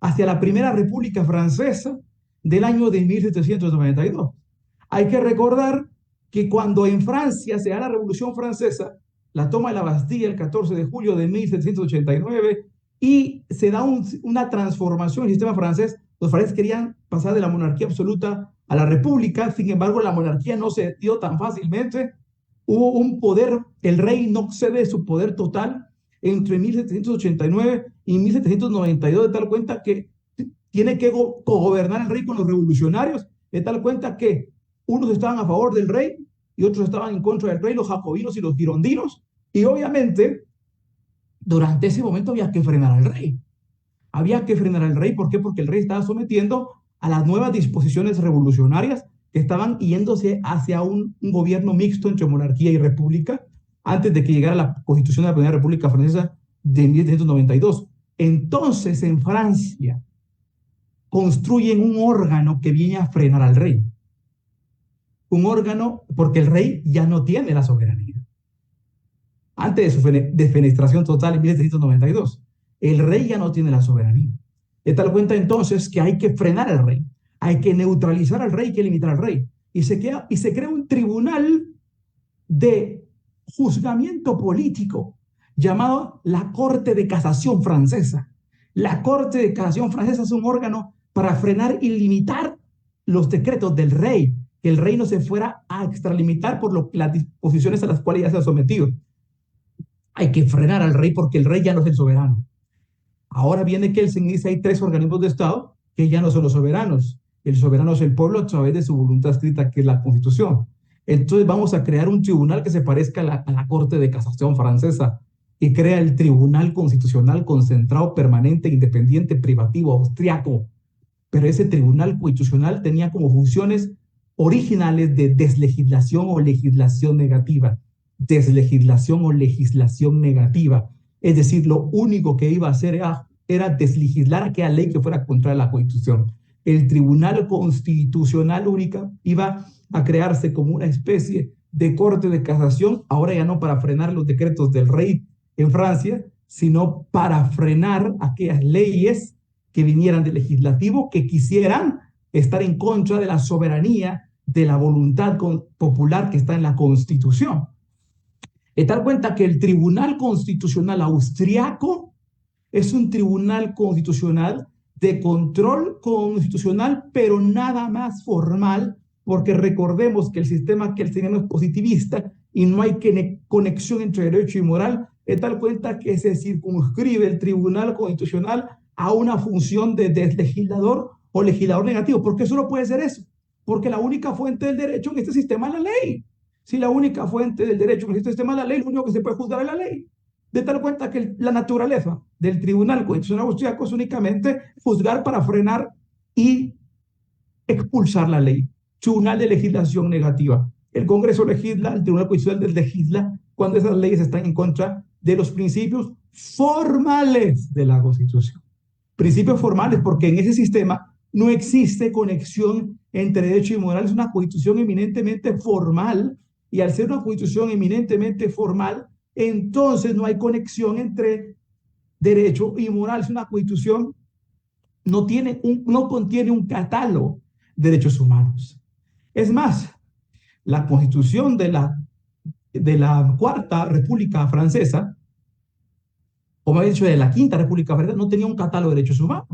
hacia la Primera República Francesa del año de 1792. Hay que recordar que cuando en Francia se da la Revolución Francesa, la toma de la Bastilla el 14 de julio de 1789 y se da una transformación en el sistema francés. Los franceses querían pasar de la monarquía absoluta a la república, sin embargo la monarquía no se dio tan fácilmente, hubo un poder, el rey no cede su poder total entre 1789 y 1792, de tal cuenta que tiene que gobernar el rey con los revolucionarios, de tal cuenta que unos estaban a favor del rey y otros estaban en contra del rey, los jacobinos y los girondinos, y obviamente durante ese momento había que frenar al rey. Había que frenar al rey, ¿por qué? Porque el rey estaba sometiendo a las nuevas disposiciones revolucionarias que estaban yéndose hacia un gobierno mixto entre monarquía y república antes de que llegara la Constitución de la Primera República Francesa de 1792. Entonces, en Francia, construyen un órgano que viene a frenar al rey. Un órgano, porque el rey ya no tiene la soberanía. Antes de su defenestración total en 1792, el rey ya no tiene la soberanía. De tal cuenta entonces que hay que frenar al rey, hay que neutralizar al rey, hay que limitar al rey. Y se crea un tribunal de juzgamiento político llamado la Corte de Casación Francesa. La Corte de Casación Francesa es un órgano para frenar y limitar los decretos del rey, que el rey no se fuera a extralimitar por las disposiciones a las cuales ya se ha sometido. Hay que frenar al rey porque el rey ya no es el soberano. Ahora viene Kelsen y dice hay tres organismos de Estado que ya no son los soberanos. El soberano es el pueblo a través de su voluntad escrita, que es la Constitución. Entonces vamos a crear un tribunal que se parezca a la Corte de Casación Francesa y crea el Tribunal Constitucional Concentrado Permanente, Independiente, Privativo, Austriaco. Pero ese Tribunal Constitucional tenía como funciones originales de deslegislación o legislación negativa. Deslegislación o legislación negativa. Es decir, lo único que iba a hacer era era deslegislar aquella ley que fuera contra la Constitución. El Tribunal Constitucional Única iba a crearse como una especie de corte de casación, ahora ya no para frenar los decretos del rey en Francia, sino para frenar aquellas leyes que vinieran del legislativo que quisieran estar en contra de la soberanía, de la voluntad popular que está en la Constitución. De tal cuenta que el Tribunal Constitucional Austriaco es un tribunal constitucional de control constitucional, pero nada más formal, porque recordemos que el sistema que él tenía no es positivista y no hay conexión entre derecho y moral, de tal cuenta que se circunscribe el Tribunal Constitucional a una función de legislador o legislador negativo. ¿Por qué solo puede ser eso? Porque la única fuente del derecho en este sistema es la ley. Si la única fuente del derecho en este sistema es la ley, lo único que se puede juzgar es la ley. De tal cuenta que la naturaleza del Tribunal Constitucional Austriaco es únicamente juzgar para frenar y expulsar la ley. Tribunal de legislación negativa. El Congreso legisla, el Tribunal Constitucional legisla cuando esas leyes están en contra de los principios formales de la Constitución. Principios formales porque en ese sistema no existe conexión entre derecho y moral, es una constitución eminentemente formal, y al ser una constitución eminentemente formal, entonces no hay conexión entre derecho y moral. Es una constitución, no contiene un catálogo de derechos humanos. Es más, la constitución de la Cuarta República Francesa, o más dicho, de la Quinta República Francesa, no tenía un catálogo de derechos humanos.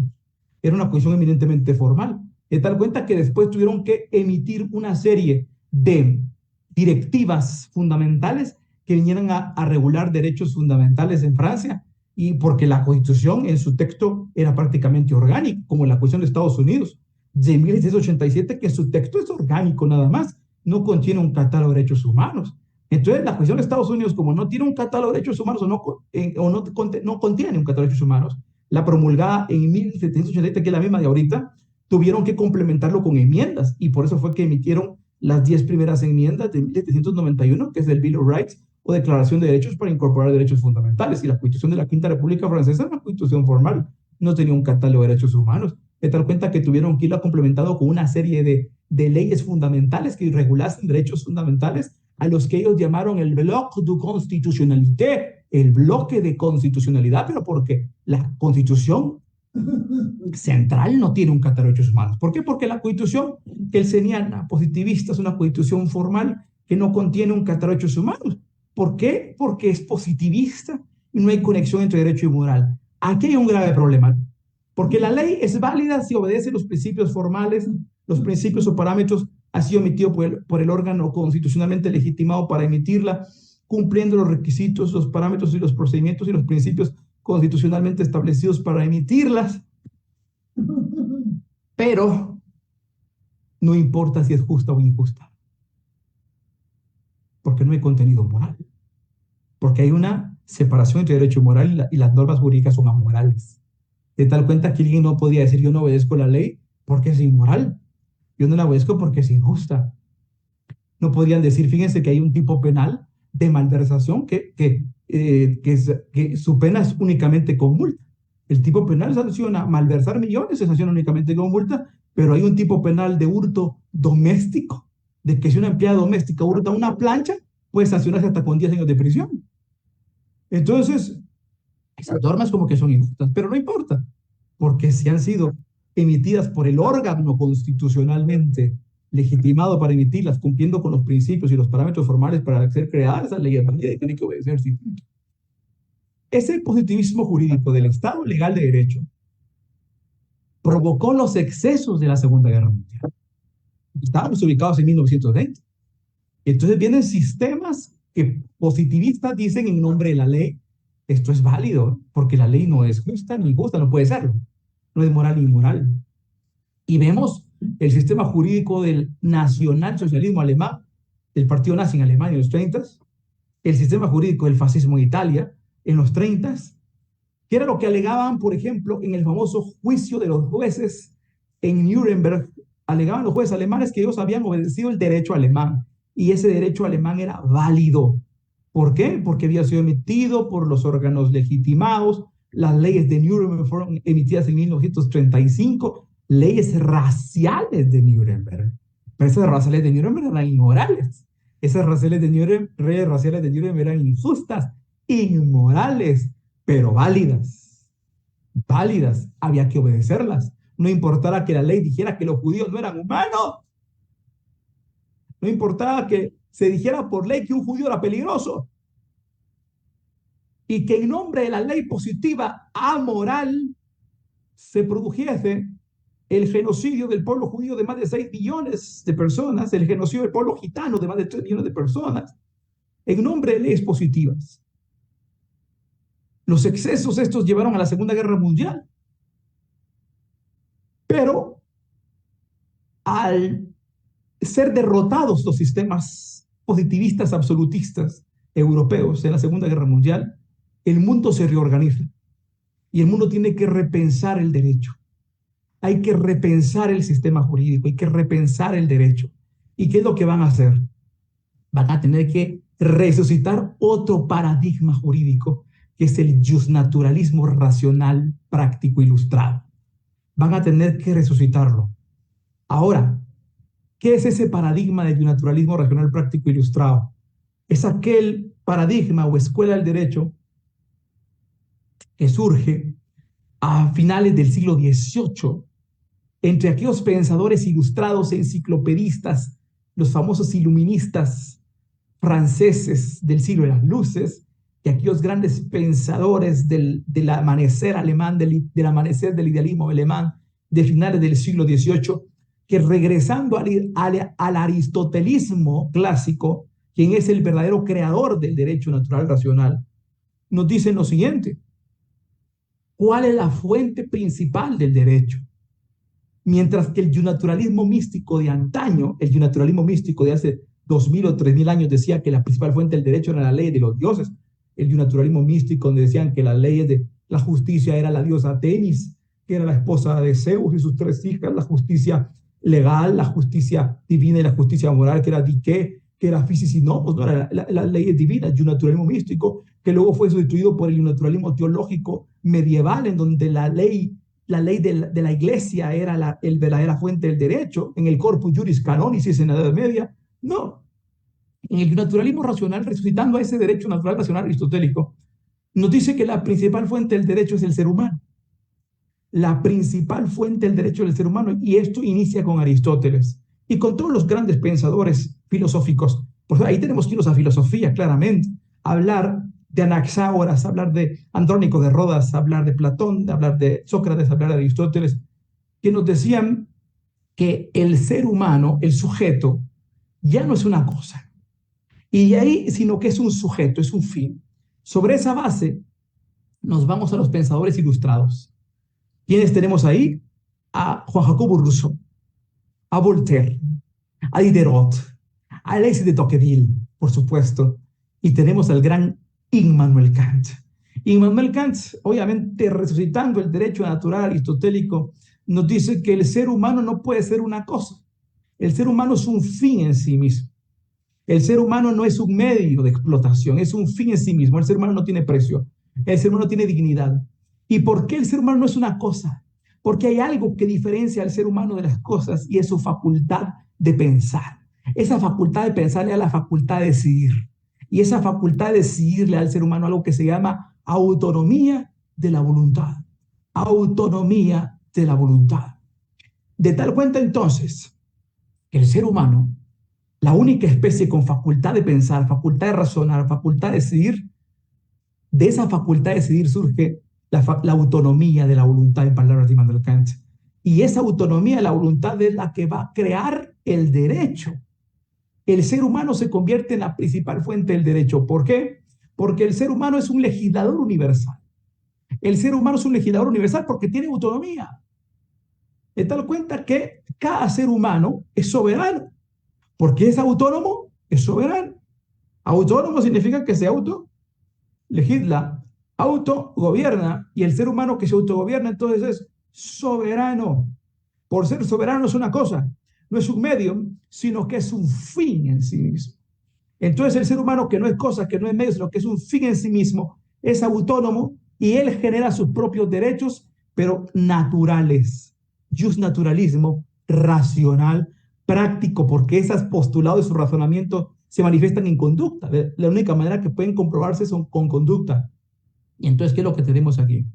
Era una constitución eminentemente formal. De tal cuenta que después tuvieron que emitir una serie de directivas fundamentales que vinieran a regular derechos fundamentales en Francia, y porque la Constitución en su texto era prácticamente orgánico, como la Constitución de Estados Unidos de 1787, que su texto es orgánico nada más, no contiene un catálogo de derechos humanos. Entonces, la Constitución de Estados Unidos, como no tiene un catálogo de derechos humanos no contiene un catálogo de derechos humanos, la promulgada en 1787, que es la misma de ahorita, tuvieron que complementarlo con enmiendas, y por eso fue que emitieron las 10 primeras enmiendas de 1791, que es el Bill of Rights, o Declaración de Derechos para incorporar derechos fundamentales. Y la Constitución de la Quinta República Francesa es una constitución formal, no tenía un catálogo de derechos humanos, de tal cuenta que tuvieron que irlo complementado con una serie de leyes fundamentales que regulasen derechos fundamentales, a los que ellos llamaron el bloc de constitucionalité, el bloque de constitucionalidad, pero porque la Constitución central no tiene un catálogo de derechos humanos. ¿Por qué? Porque la Constitución que él señala positivista es una Constitución formal que no contiene un catálogo de derechos humanos. ¿Por qué? Porque es positivista y no hay conexión entre derecho y moral. Aquí hay un grave problema, porque la ley es válida si obedece los principios formales, los principios o parámetros ha sido emitido por el órgano constitucionalmente legitimado para emitirla, cumpliendo los requisitos, los parámetros y los procedimientos y los principios constitucionalmente establecidos para emitirlas. Pero no importa si es justa o injusta, porque no hay contenido moral, porque hay una separación entre derecho y moral, y las normas jurídicas son amorales. De tal cuenta que alguien no podía decir: yo no obedezco la ley porque es inmoral, yo no la obedezco porque es injusta. No podrían decir: fíjense que hay un tipo penal de malversación que su pena es únicamente con multa. El tipo penal sanciona malversar millones, se sanciona únicamente con multa, pero hay un tipo penal de hurto doméstico, de que si una empleada doméstica hurta una plancha, puede sancionarse hasta con 10 años de prisión. Entonces, esas normas como que son injustas, pero no importa, porque si han sido emitidas por el órgano constitucionalmente legitimado para emitirlas, cumpliendo con los principios y los parámetros formales para ser creadas, esas leyes tienen que obedecerse. Ese positivismo jurídico del Estado legal de derecho provocó los excesos de la Segunda Guerra Mundial. Estábamos ubicados en 1920. Entonces vienen sistemas que positivistas dicen en nombre de la ley: esto es válido, porque la ley no es justa ni injusta, no puede serlo. No es moral ni inmoral. Y vemos el sistema jurídico del nacionalsocialismo alemán, del partido nazi en Alemania en los 30, el sistema jurídico del fascismo en Italia en los 30, que era lo que alegaban, por ejemplo, en el famoso juicio de los jueces en Nuremberg. Alegaban los jueces alemanes que ellos habían obedecido el derecho alemán, y ese derecho alemán era válido. ¿Por qué? Porque había sido emitido por los órganos legitimados, Las leyes de Nuremberg fueron emitidas en 1935, leyes raciales de Nuremberg. Pero esas raciales de Nuremberg eran inmorales. Esas raciales de Nuremberg eran injustas, inmorales, pero válidas. Válidas. Había que obedecerlas. No importara que la ley dijera que los judíos no eran humanos. No importaba que se dijera por ley que un judío era peligroso. Y que en nombre de la ley positiva amoral se produjese el genocidio del pueblo judío de más de 6 millones de personas, el genocidio del pueblo gitano de más de 3 millones de personas, en nombre de leyes positivas. Los excesos estos llevaron a la Segunda Guerra Mundial. Pero al ser derrotados los sistemas positivistas absolutistas europeos en la Segunda Guerra Mundial, el mundo se reorganiza y el mundo tiene que repensar el derecho. Hay que repensar el sistema jurídico, hay que repensar el derecho. ¿Y qué es lo que van a hacer? Van a tener que resucitar otro paradigma jurídico, que es el justnaturalismo racional, práctico, ilustrado. Van a tener que resucitarlo. Ahora, ¿qué es ese paradigma del justnaturalismo racional, práctico, ilustrado? Es aquel paradigma o escuela del derecho que surge a finales del siglo XVIII entre aquellos pensadores ilustrados, enciclopedistas, los famosos iluministas franceses del siglo de las luces, y aquellos grandes pensadores del amanecer alemán, del amanecer del idealismo alemán de finales del siglo XVIII, que regresando al aristotelismo clásico, quien es el verdadero creador del derecho natural racional, nos dicen lo siguiente: ¿cuál es la fuente principal del derecho? Mientras que el justnaturalismo místico de antaño, el justnaturalismo místico de hace 2000 o 3000 años decía que la principal fuente del derecho era la ley de los dioses, el justnaturalismo místico donde decían que las leyes de la justicia era la diosa Temis, que era la esposa de Zeus y sus 3 hijas, la justicia legal, la justicia divina y la justicia moral, que era Dike, que era Physis y Nomos, no era la ley divina, el justnaturalismo místico, que luego fue sustituido por el justnaturalismo teológico medieval, en donde la ley de la iglesia era la verdadera fuente del derecho, en el Corpus Juris Canonicis en la Edad Media. No, en el naturalismo racional, resucitando a ese derecho natural racional aristotélico, nos dice que la principal fuente del derecho es el ser humano. La principal fuente del derecho del ser humano, y esto inicia con Aristóteles y con todos los grandes pensadores filosóficos. Pues ahí tenemos que irnos a filosofía, claramente, hablar de Anaxágoras, hablar de Andrónico de Rodas, hablar de Platón, hablar de Sócrates, hablar de Aristóteles, que nos decían que el ser humano, el sujeto, ya no es una cosa, y de ahí, sino que es un sujeto, es un fin. Sobre esa base, nos vamos a los pensadores ilustrados. ¿Quiénes tenemos ahí? A Juan Jacobo Rousseau, a Voltaire, a Diderot, a Alexis de Tocqueville, por supuesto, y tenemos al gran Immanuel Kant. Immanuel Kant, obviamente resucitando el derecho natural aristotélico, nos dice que el ser humano no puede ser una cosa. El ser humano es un fin en sí mismo. El ser humano no es un medio de explotación, es un fin en sí mismo. El ser humano no tiene precio, el ser humano tiene dignidad. ¿Y por qué el ser humano no es una cosa? Porque hay algo que diferencia al ser humano de las cosas, y es su facultad de pensar. Esa facultad de pensar le da la facultad de decidir. Y esa facultad de decidirle al ser humano algo que se llama autonomía de la voluntad. Autonomía de la voluntad. De tal cuenta entonces que el ser humano, la única especie con facultad de pensar, facultad de razonar, facultad de decidir, de esa facultad de decidir surge la autonomía de la voluntad, en palabras de Immanuel Kant. Y esa autonomía de la voluntad es la que va a crear el derecho. El ser humano se convierte en la principal fuente del derecho. ¿Por qué? Porque el ser humano es un legislador universal. El ser humano es un legislador universal porque tiene autonomía. De tal cuenta que cada ser humano es soberano. Porque es autónomo, es soberano. Autónomo significa que se autolegisla, autogobierna, y el ser humano que se autogobierna entonces es soberano. Por ser soberano es una cosa, no es un medio, sino que es un fin en sí mismo. Entonces el ser humano, que no es cosa, que no es medio, sino que es un fin en sí mismo, es autónomo, y él genera sus propios derechos, pero naturales. Justnaturalismo racional, práctico, porque esos postulados y su razonamiento se manifiestan en conducta. La única manera que pueden comprobarse son con conducta. Y entonces, ¿qué es lo que tenemos aquí?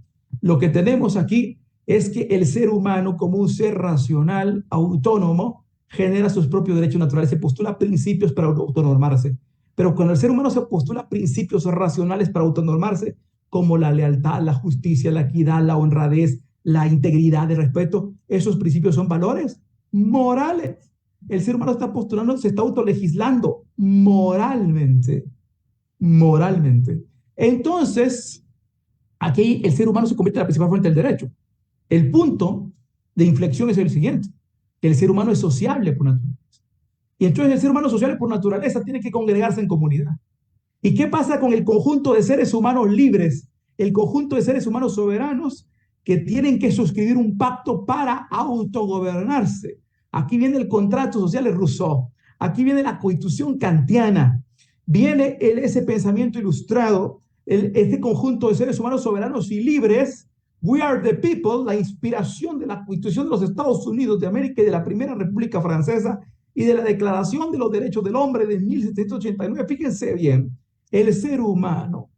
Lo que tenemos aquí es que el ser humano, como un ser racional, autónomo, genera sus propios derechos naturales, se postula principios para autonormarse. Pero cuando el ser humano se postula principios racionales para autonormarse, como la lealtad, la justicia, la equidad, la honradez, la integridad, el respeto, esos principios son valores morales. El ser humano está postulando, se está autolegislando moralmente. Moralmente. Entonces, aquí el ser humano se convierte en la principal fuente del derecho. El punto de inflexión es el siguiente: el ser humano es sociable por naturaleza. Y entonces el ser humano sociable por naturaleza tiene que congregarse en comunidad. ¿Y qué pasa con el conjunto de seres humanos libres? El conjunto de seres humanos soberanos que tienen que suscribir un pacto para autogobernarse. Aquí viene el contrato social de Rousseau. Aquí viene la constitución kantiana. Viene ese pensamiento ilustrado, este conjunto de seres humanos soberanos y libres. We are the people, la inspiración de la Constitución de los Estados Unidos de América y de la Primera República Francesa y de la Declaración de los Derechos del Hombre de 1789. Fíjense bien, el ser humano,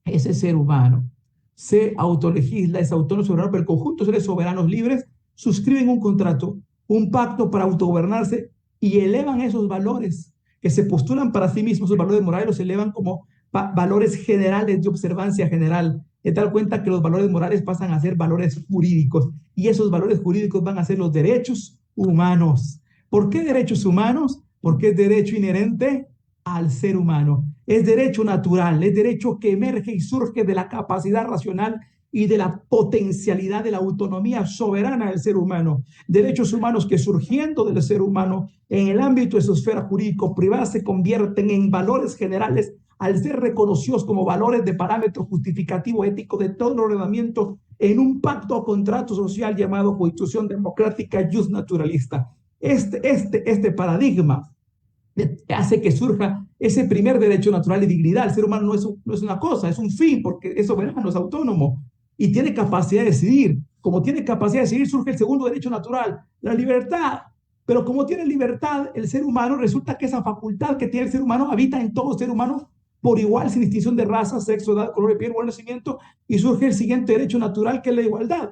ese ser humano, se autolegisla, es autónomo soberano, pero el conjunto de seres soberanos libres suscriben un contrato, un pacto para autogobernarse y elevan esos valores que se postulan para sí mismos, esos valores morales los elevan como valores generales de observancia general, de tal cuenta que los valores morales pasan a ser valores jurídicos y esos valores jurídicos van a ser los derechos humanos. ¿Por qué derechos humanos? Porque es derecho inherente al ser humano. Es derecho natural, es derecho que emerge y surge de la capacidad racional y de la potencialidad de la autonomía soberana del ser humano. Derechos humanos que surgiendo del ser humano en el ámbito de su esfera jurídico-privada se convierten en valores generales al ser reconocidos como valores de parámetro justificativo ético de todo el ordenamiento en un pacto o contrato social llamado Constitución Democrática Justnaturalista. Este paradigma hace que surja ese primer derecho natural y dignidad. El ser humano no es una cosa, es un fin, porque es soberano, es autónomo y tiene capacidad de decidir. Como tiene capacidad de decidir, surge el segundo derecho natural, la libertad. Pero como tiene libertad el ser humano, resulta que esa facultad que tiene el ser humano habita en todo ser humano por igual, sin distinción de raza, sexo, edad, color de piel o nacimiento, y surge el siguiente derecho natural, que es la igualdad.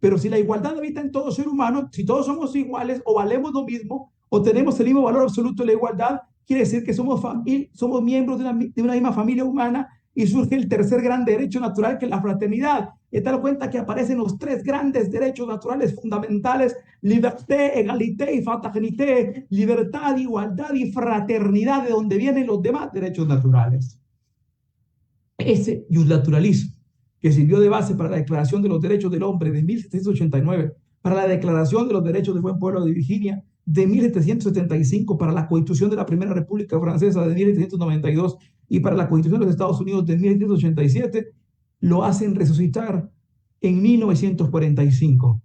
Pero si la igualdad habita en todo ser humano, si todos somos iguales o valemos lo mismo o tenemos el mismo valor absoluto de la igualdad, quiere decir que somos miembros de una misma familia humana y surge el tercer gran derecho natural, que es la fraternidad. Y te das cuenta que aparecen los tres grandes derechos naturales fundamentales: liberté, egalité y fraternité, libertad, igualdad y fraternidad, de donde vienen los demás derechos naturales. Ese justnaturalismo que sirvió de base para la Declaración de los Derechos del Hombre de 1789, para la Declaración de los Derechos del Buen Pueblo de Virginia de 1775, para la Constitución de la Primera República Francesa de 1792 y para la Constitución de los Estados Unidos de 1787, lo hacen resucitar en 1945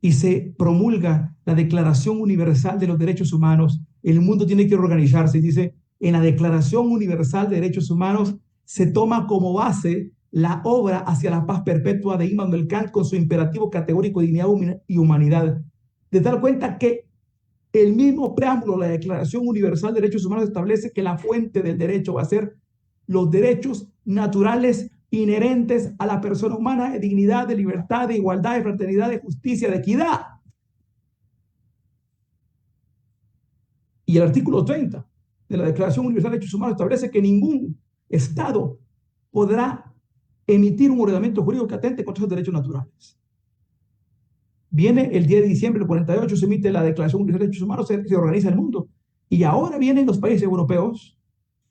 y se promulga la Declaración Universal de los Derechos Humanos. El mundo tiene que organizarse y dice: en la Declaración Universal de Derechos Humanos se toma como base la obra hacia la paz perpetua de Immanuel Kant con su imperativo categórico de dignidad y humanidad. De tal cuenta que el mismo preámbulo de la Declaración Universal de Derechos Humanos establece que la fuente del derecho va a ser los derechos naturales inherentes a la persona humana, de dignidad, de libertad, de igualdad, de fraternidad, de justicia, de equidad. Y el artículo 30 de la Declaración Universal de Derechos Humanos establece que ningún Estado podrá emitir un ordenamiento jurídico que atente contra esos derechos naturales. Viene el 10 de diciembre del 48, se emite la Declaración Universal de Derechos Humanos, se organiza el mundo. Y ahora vienen los países europeos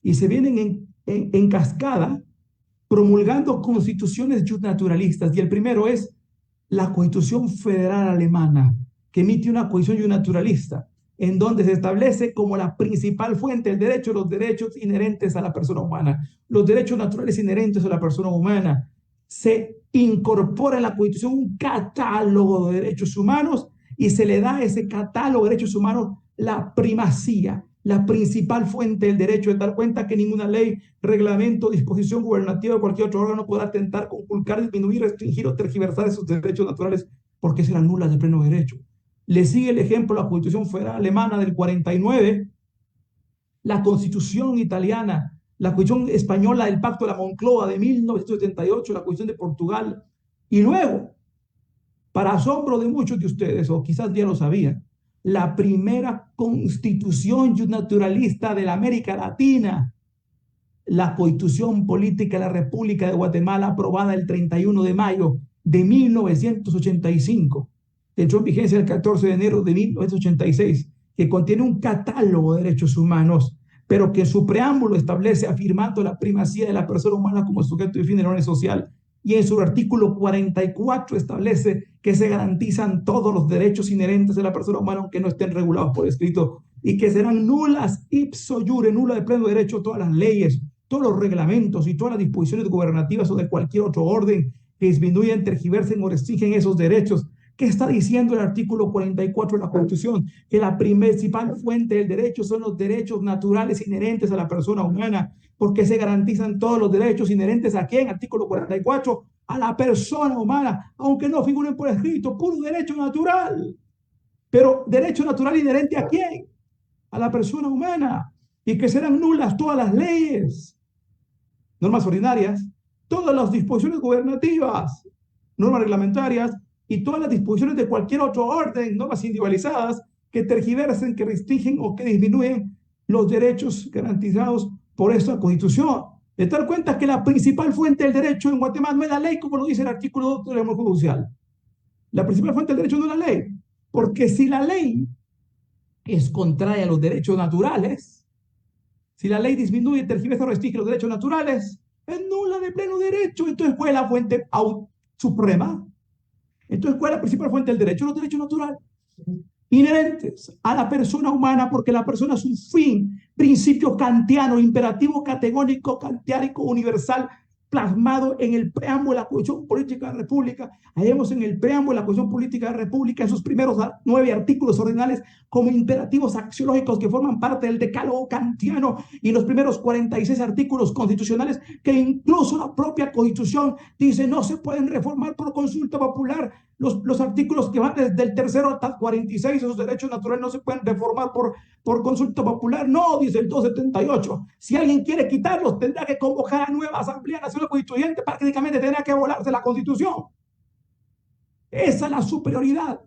y se vienen en cascada promulgando constituciones justnaturalistas. Y el primero es la Constitución Federal Alemana, que emite una constitución justnaturalista, en donde se establece como la principal fuente del derecho los derechos inherentes a la persona humana, los derechos naturales inherentes a la persona humana. Se incorpora en la Constitución un catálogo de derechos humanos y se le da a ese catálogo de derechos humanos la primacía, la principal fuente del derecho, de dar cuenta que ninguna ley, reglamento, disposición gubernativa o cualquier otro órgano podrá atentar, conculcar, disminuir, restringir o tergiversar esos derechos naturales porque serán nulas de pleno derecho. Le sigue el ejemplo la Constitución Federal Alemana del 49, la Constitución italiana, la Constitución española del Pacto de la Moncloa de 1978, la Constitución de Portugal, y luego, para asombro de muchos de ustedes, o quizás ya lo sabían, la primera constitución naturalista de la América Latina, la Constitución Política de la República de Guatemala, aprobada el 31 de mayo de 1985, que entró en vigencia el 14 de enero de 1986, que contiene un catálogo de derechos humanos, pero que en su preámbulo establece afirmando la primacía de la persona humana como sujeto y fin del orden social, y en su artículo 44 establece que se garantizan todos los derechos inherentes de la persona humana, aunque no estén regulados por escrito, y que serán nulas ipso iure, nula de pleno derecho, todas las leyes, todos los reglamentos y todas las disposiciones gubernativas o de cualquier otro orden que disminuyan, tergiversen o restringen esos derechos. ¿Qué está diciendo el artículo 44 de la Constitución? Que la principal fuente del derecho son los derechos naturales inherentes a la persona humana, porque se garantizan todos los derechos inherentes ¿a quién? Artículo 44, a la persona humana, aunque no figuren por escrito, puro derecho natural. Pero derecho natural inherente ¿a quién? A la persona humana. Y que serán nulas todas las leyes, normas ordinarias, todas las disposiciones gubernativas, normas reglamentarias, y todas las disposiciones de cualquier otro orden, normas individualizadas, que tergiversen, que restringen o que disminuyen los derechos garantizados por esta Constitución. De tal cuenta que la principal fuente del derecho en Guatemala no es la ley, como lo dice el artículo 2 del Orden Judicial. La principal fuente del derecho no es la ley, porque si la ley es contraria a los derechos naturales, si la ley disminuye, tergiversa o restringe los derechos naturales, es nula de pleno derecho. Entonces, ¿cuál es la fuente suprema? Entonces, ¿cuál es la principal fuente del derecho? Los derechos naturales, inherentes a la persona humana, porque la persona es un fin, principio kantiano, imperativo categórico, kantiánico, universal, plasmado en el preámbulo de la Constitución Política de la República. Hallemos en el preámbulo de la Constitución Política de la República, en sus primeros 9 artículos ordinales, como imperativos axiológicos que forman parte del decálogo kantiano, y los primeros 46 artículos constitucionales, que incluso la propia Constitución dice no se pueden reformar por consulta popular. Los artículos que van desde el 3º hasta el 46, esos derechos naturales no se pueden reformar por consulta popular. No, dice el 278. Si alguien quiere quitarlos, tendrá que convocar a nueva Asamblea Nacional Constituyente, prácticamente tendrá que volarse la Constitución. Esa es la superioridad,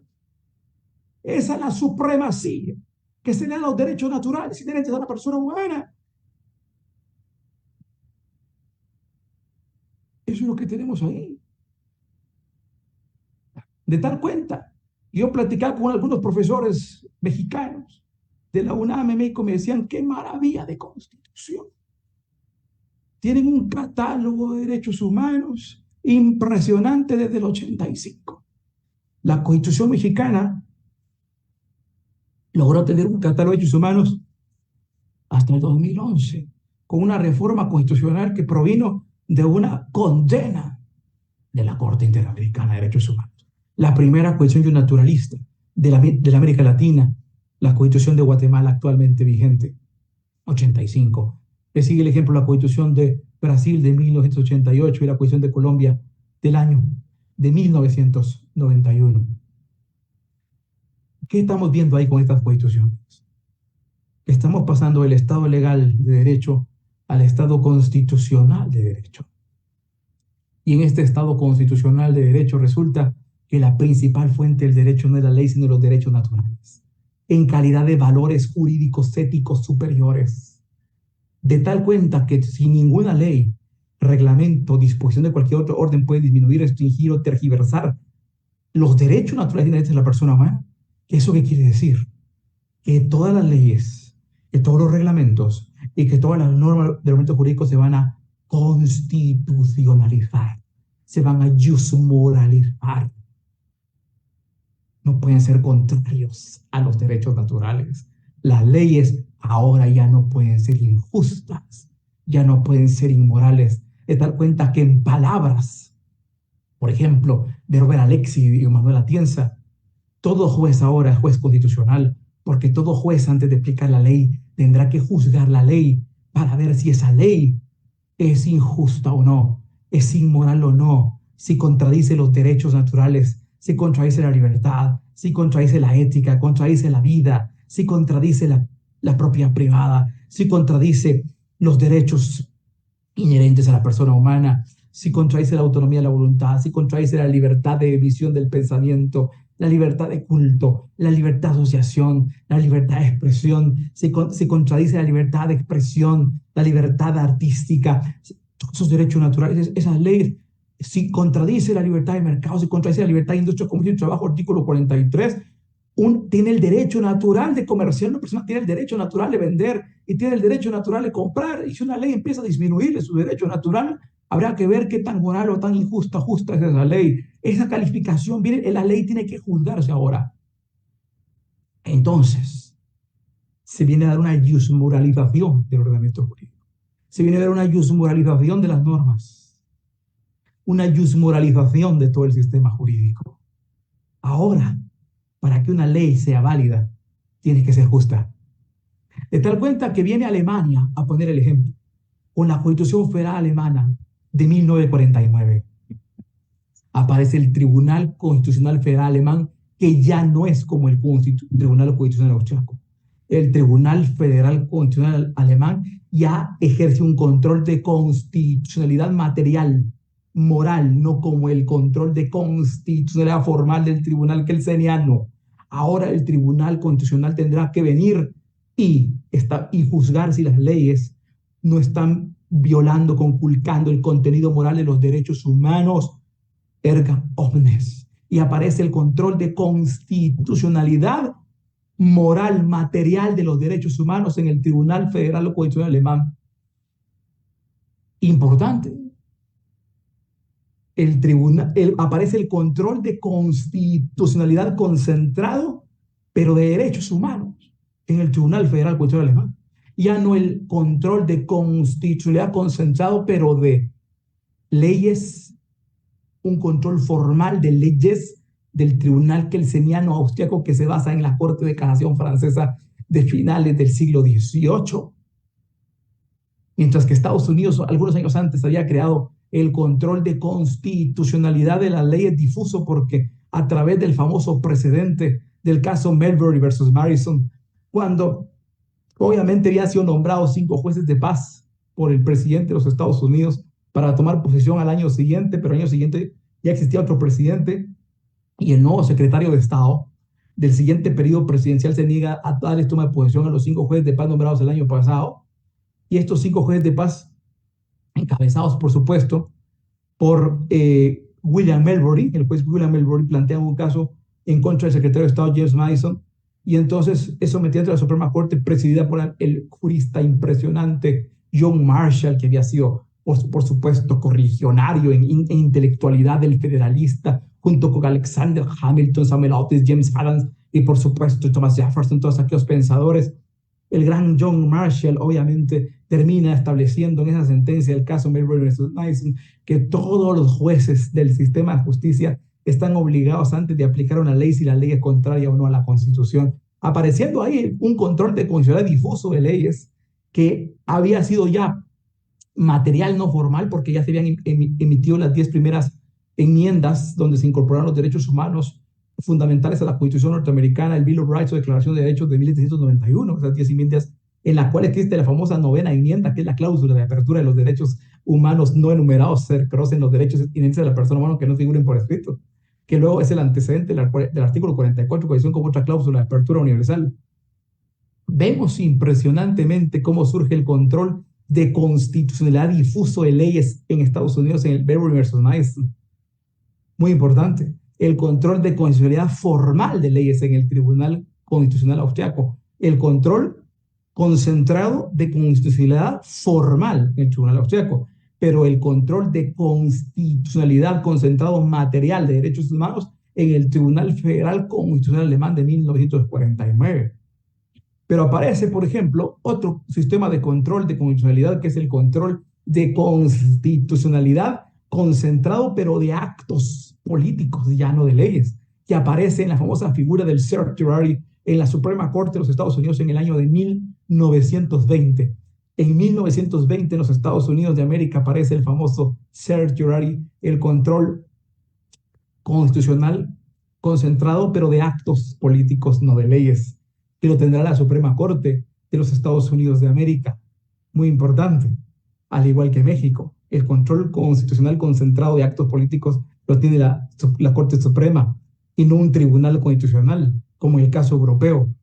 esa es la supremacía que se le dan los derechos naturales inherentes a la persona humana. Eso es lo que tenemos ahí. De tal cuenta, yo platicaba con algunos profesores mexicanos de la UNAM en México, me decían qué maravilla de Constitución. Tienen un catálogo de derechos humanos impresionante desde el 85. La Constitución mexicana logró tener un catálogo de derechos humanos hasta el 2011, con una reforma constitucional que provino de una condena de la Corte Interamericana de Derechos Humanos. La primera Constitución naturalista de la América Latina, la Constitución de Guatemala actualmente vigente, 85. Le sigue el ejemplo la Constitución de Brasil de 1988 y la Constitución de Colombia del año de 1991. ¿Qué estamos viendo ahí con estas constituciones? Estamos pasando del Estado legal de derecho al Estado constitucional de derecho. Y en este Estado constitucional de derecho resulta que la principal fuente del derecho no es la ley, sino los derechos naturales, en calidad de valores jurídicos éticos superiores. De tal cuenta que si ninguna ley, reglamento, disposición de cualquier otro orden puede disminuir, restringir o tergiversar los derechos naturales inherentes de la persona humana, ¿eso qué quiere decir? Que todas las leyes, que todos los reglamentos y que todas las normas de ordenamiento jurídico se van a constitucionalizar, se van a jusmoralizar. No pueden ser contrarios a los derechos naturales. Las leyes ahora ya no pueden ser injustas, ya no pueden ser inmorales, de tal cuenta que en palabras, por ejemplo, de Robert Alexi y Manuel Atienza, todo juez ahora es juez constitucional porque todo juez antes de aplicar la ley tendrá que juzgar la ley para ver si esa ley es injusta o no, es inmoral o no, si contradice los derechos naturales, si contradice la libertad, si contradice la ética, contradice la vida, si contradice la propiedad privada, si contradice los derechos inherentes a la persona humana, si contradice la autonomía de la voluntad, si contradice la libertad de visión del pensamiento, la libertad de culto, la libertad de asociación, la libertad de expresión, si contradice la libertad de expresión, la libertad artística, todos esos derechos naturales, esas leyes, si contradice la libertad de mercado, si contradice la libertad de industria, comercio y trabajo, artículo 43, tiene el derecho natural de comerciar, una persona tiene el derecho natural de vender y tiene el derecho natural de comprar, y si una ley empieza a disminuirle su derecho natural, habrá que ver qué tan moral o tan justa es esa ley. Esa calificación, miren, la ley tiene que juzgarse ahora. Entonces, se viene a dar una iusmoralización del ordenamiento jurídico. Se viene a dar una iusmoralización de las normas. Una iusmoralización de todo el sistema jurídico. Ahora, para que una ley sea válida, tiene que ser justa. De tal cuenta que viene Alemania a poner el ejemplo, con la Constitución Federal Alemana de 1949. Aparece el Tribunal Constitucional Federal Alemán, que ya no es como el Tribunal Constitucional Austriaco. El Tribunal Federal Constitucional Alemán ya ejerce un control de constitucionalidad material, moral, no como el control de constitucionalidad formal del Tribunal kelseniano. Ahora el Tribunal Constitucional tendrá que venir y juzgar si las leyes no están violando, conculcando el contenido moral de los derechos humanos, erga omnes. Y aparece el control de constitucionalidad moral, material de los derechos humanos en el Tribunal Federal Constitucional Alemán. Importante. Aparece el control de constitucionalidad concentrado, pero de derechos humanos, en el Tribunal Federal Constitucional Alemán. Ya no el control de constitucionalidad concentrado, pero de leyes, un control formal de leyes del Tribunal kelseniano austriaco que se basa en la Corte de Casación francesa de finales del siglo XVIII. Mientras que Estados Unidos, algunos años antes, había creado el control de constitucionalidad de las leyes difuso, porque a través del famoso precedente del caso Marbury versus Madison, cuando obviamente habían sido nombrados 5 jueces de paz por el presidente de los Estados Unidos para tomar posesión al año siguiente, pero al año siguiente ya existía otro presidente y el nuevo secretario de Estado del siguiente periodo presidencial se niega a darles toma de posesión a los 5 jueces de paz nombrados el año pasado. Y estos 5 jueces de paz, encabezados por supuesto por William Marbury, el juez William Marbury, plantean un caso en contra del secretario de Estado James Madison, y entonces es sometido ante la Suprema Corte, presidida por el jurista impresionante John Marshall, que había sido, por supuesto, correligionario en intelectualidad del federalista, junto con Alexander Hamilton, Samuel Otis, James Adams y, por supuesto, Thomas Jefferson, todos aquellos pensadores. El gran John Marshall, obviamente, termina estableciendo en esa sentencia del caso Marbury versus Madison que todos los jueces del sistema de justicia están obligados antes de aplicar una ley si la ley es contraria o no a la Constitución, apareciendo ahí un control de constitucionalidad difuso de leyes que había sido ya material no formal, porque ya se habían emitido las 10 primeras enmiendas donde se incorporaron los derechos humanos fundamentales a la Constitución norteamericana, el Bill of Rights o Declaración de Derechos de 1791, esas 10 enmiendas en las cuales existe la famosa 9ª enmienda, que es la cláusula de apertura de los derechos humanos no enumerados, se reconocen los derechos inherentes de la persona humana que no figuren por escrito, que luego es el antecedente del artículo 44, cohesión como otra cláusula de apertura universal. Vemos impresionantemente cómo surge el control de constitucionalidad difuso de leyes en Estados Unidos en el Marbury versus Madison. Muy importante. El control de constitucionalidad formal de leyes en el Tribunal Constitucional Austriaco. El control concentrado de constitucionalidad formal en el Tribunal Austriaco. Pero el control de constitucionalidad concentrado material de derechos humanos en el Tribunal Federal Constitucional Alemán de 1949. Pero aparece, por ejemplo, otro sistema de control de constitucionalidad, que es el control de constitucionalidad concentrado, pero de actos políticos, ya no de leyes, que aparece en la famosa figura del certiorari en la Suprema Corte de los Estados Unidos en el año de 1920. En 1920 en los Estados Unidos de América aparece el famoso certiorari, el control constitucional concentrado, pero de actos políticos, no de leyes, que lo tendrá la Suprema Corte de los Estados Unidos de América. Muy importante, al igual que México, el control constitucional concentrado de actos políticos lo tiene la Corte Suprema y no un tribunal constitucional, como en el caso europeo,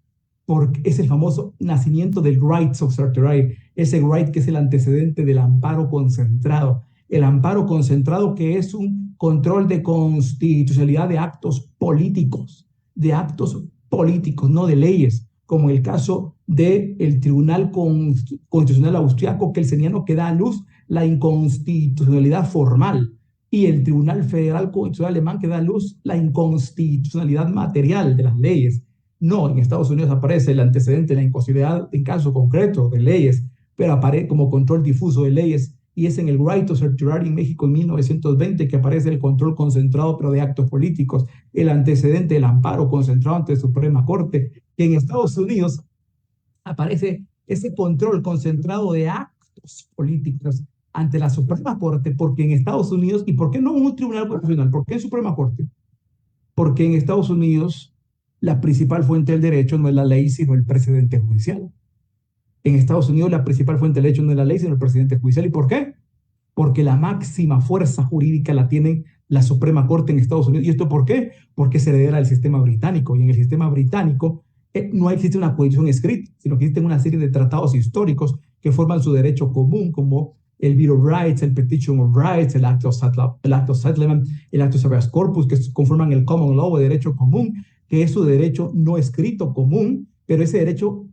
porque es el famoso nacimiento del rights of certiorari, ese right que es el antecedente del amparo concentrado. El amparo concentrado, que es un control de constitucionalidad de actos políticos, no de leyes, como el caso del Tribunal Constitucional Austriaco, que el seniano que da a luz la inconstitucionalidad formal, y el Tribunal Federal Constitucional Alemán, que da a luz la inconstitucionalidad material de las leyes. No, en Estados Unidos aparece el antecedente de la inconstitucionalidad en caso concreto de leyes, pero aparece como control difuso de leyes, y es en el right of certiorari en México en 1920 que aparece el control concentrado pero de actos políticos, el antecedente del amparo concentrado ante la Suprema Corte, que en Estados Unidos aparece ese control concentrado de actos políticos ante la Suprema Corte, porque en Estados Unidos, ¿y por qué no un tribunal constitucional? ¿Por qué en Suprema Corte? Porque en Estados Unidos la principal fuente del derecho no es la ley, sino el precedente judicial. En Estados Unidos la principal fuente del derecho no es la ley, sino el precedente judicial. ¿Y por qué? Porque la máxima fuerza jurídica la tiene la Suprema Corte en Estados Unidos. ¿Y esto por qué? Porque se heredera del sistema británico. Y en el sistema británico no existe una constitución escrita, sino que existen una serie de tratados históricos que forman su derecho común, como el Bill of Rights, el Petition of Rights, el Act of Settlement, el Act of Habeas Corpus, que conforman el Common Law, el derecho común, que es su derecho no escrito común, pero ese derecho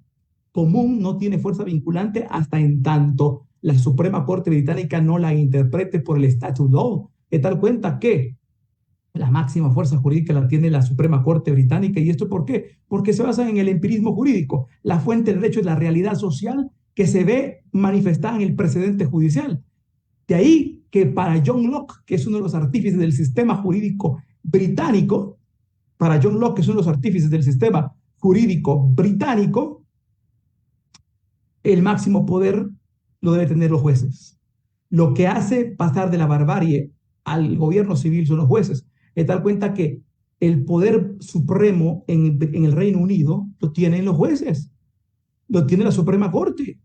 común no tiene fuerza vinculante hasta en tanto la Suprema Corte Británica no la interprete por el Statute Law, de tal cuenta que la máxima fuerza jurídica la tiene la Suprema Corte Británica. ¿Y esto por qué? Porque se basa en el empirismo jurídico. La fuente del derecho es la realidad social que se ve manifestada en el precedente judicial. De ahí que para John Locke, que es uno de los artífices del sistema jurídico británico, para John Locke, que es uno de los artífices del sistema jurídico británico, el máximo poder lo deben tener los jueces. Lo que hace pasar de la barbarie al gobierno civil son los jueces. De tal cuenta que el poder supremo en el Reino Unido lo tienen los jueces, lo tiene la Suprema Corte.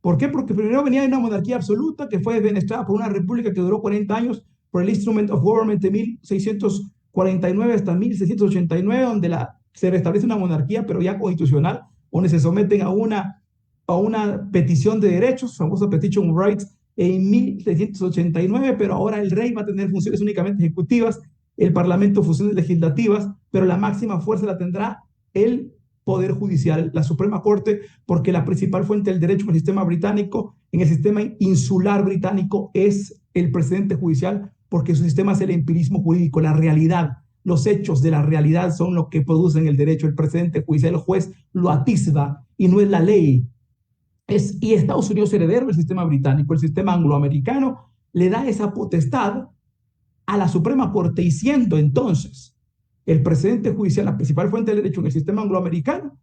¿Por qué? Porque primero venía de una monarquía absoluta que fue desvenestada por una república que duró 40 años por el Instrument of Government de 1649 hasta 1689, donde se restablece una monarquía, pero ya constitucional, donde se someten a una petición de derechos, famosa Petition of Rights, en 1689, pero ahora el rey va a tener funciones únicamente ejecutivas, el parlamento funciones legislativas, pero la máxima fuerza la tendrá el Poder Judicial, la Suprema Corte, porque la principal fuente del derecho en el sistema británico, en el sistema insular británico, es el precedente judicial, porque su sistema es el empirismo jurídico, la realidad. Los hechos de la realidad son lo que producen el derecho. El precedente judicial, el juez lo atisba y no es la ley. Y Estados Unidos heredero del sistema británico, el sistema angloamericano, le da esa potestad a la Suprema Corte, y siendo entonces el precedente judicial la principal fuente del derecho en el sistema angloamericano,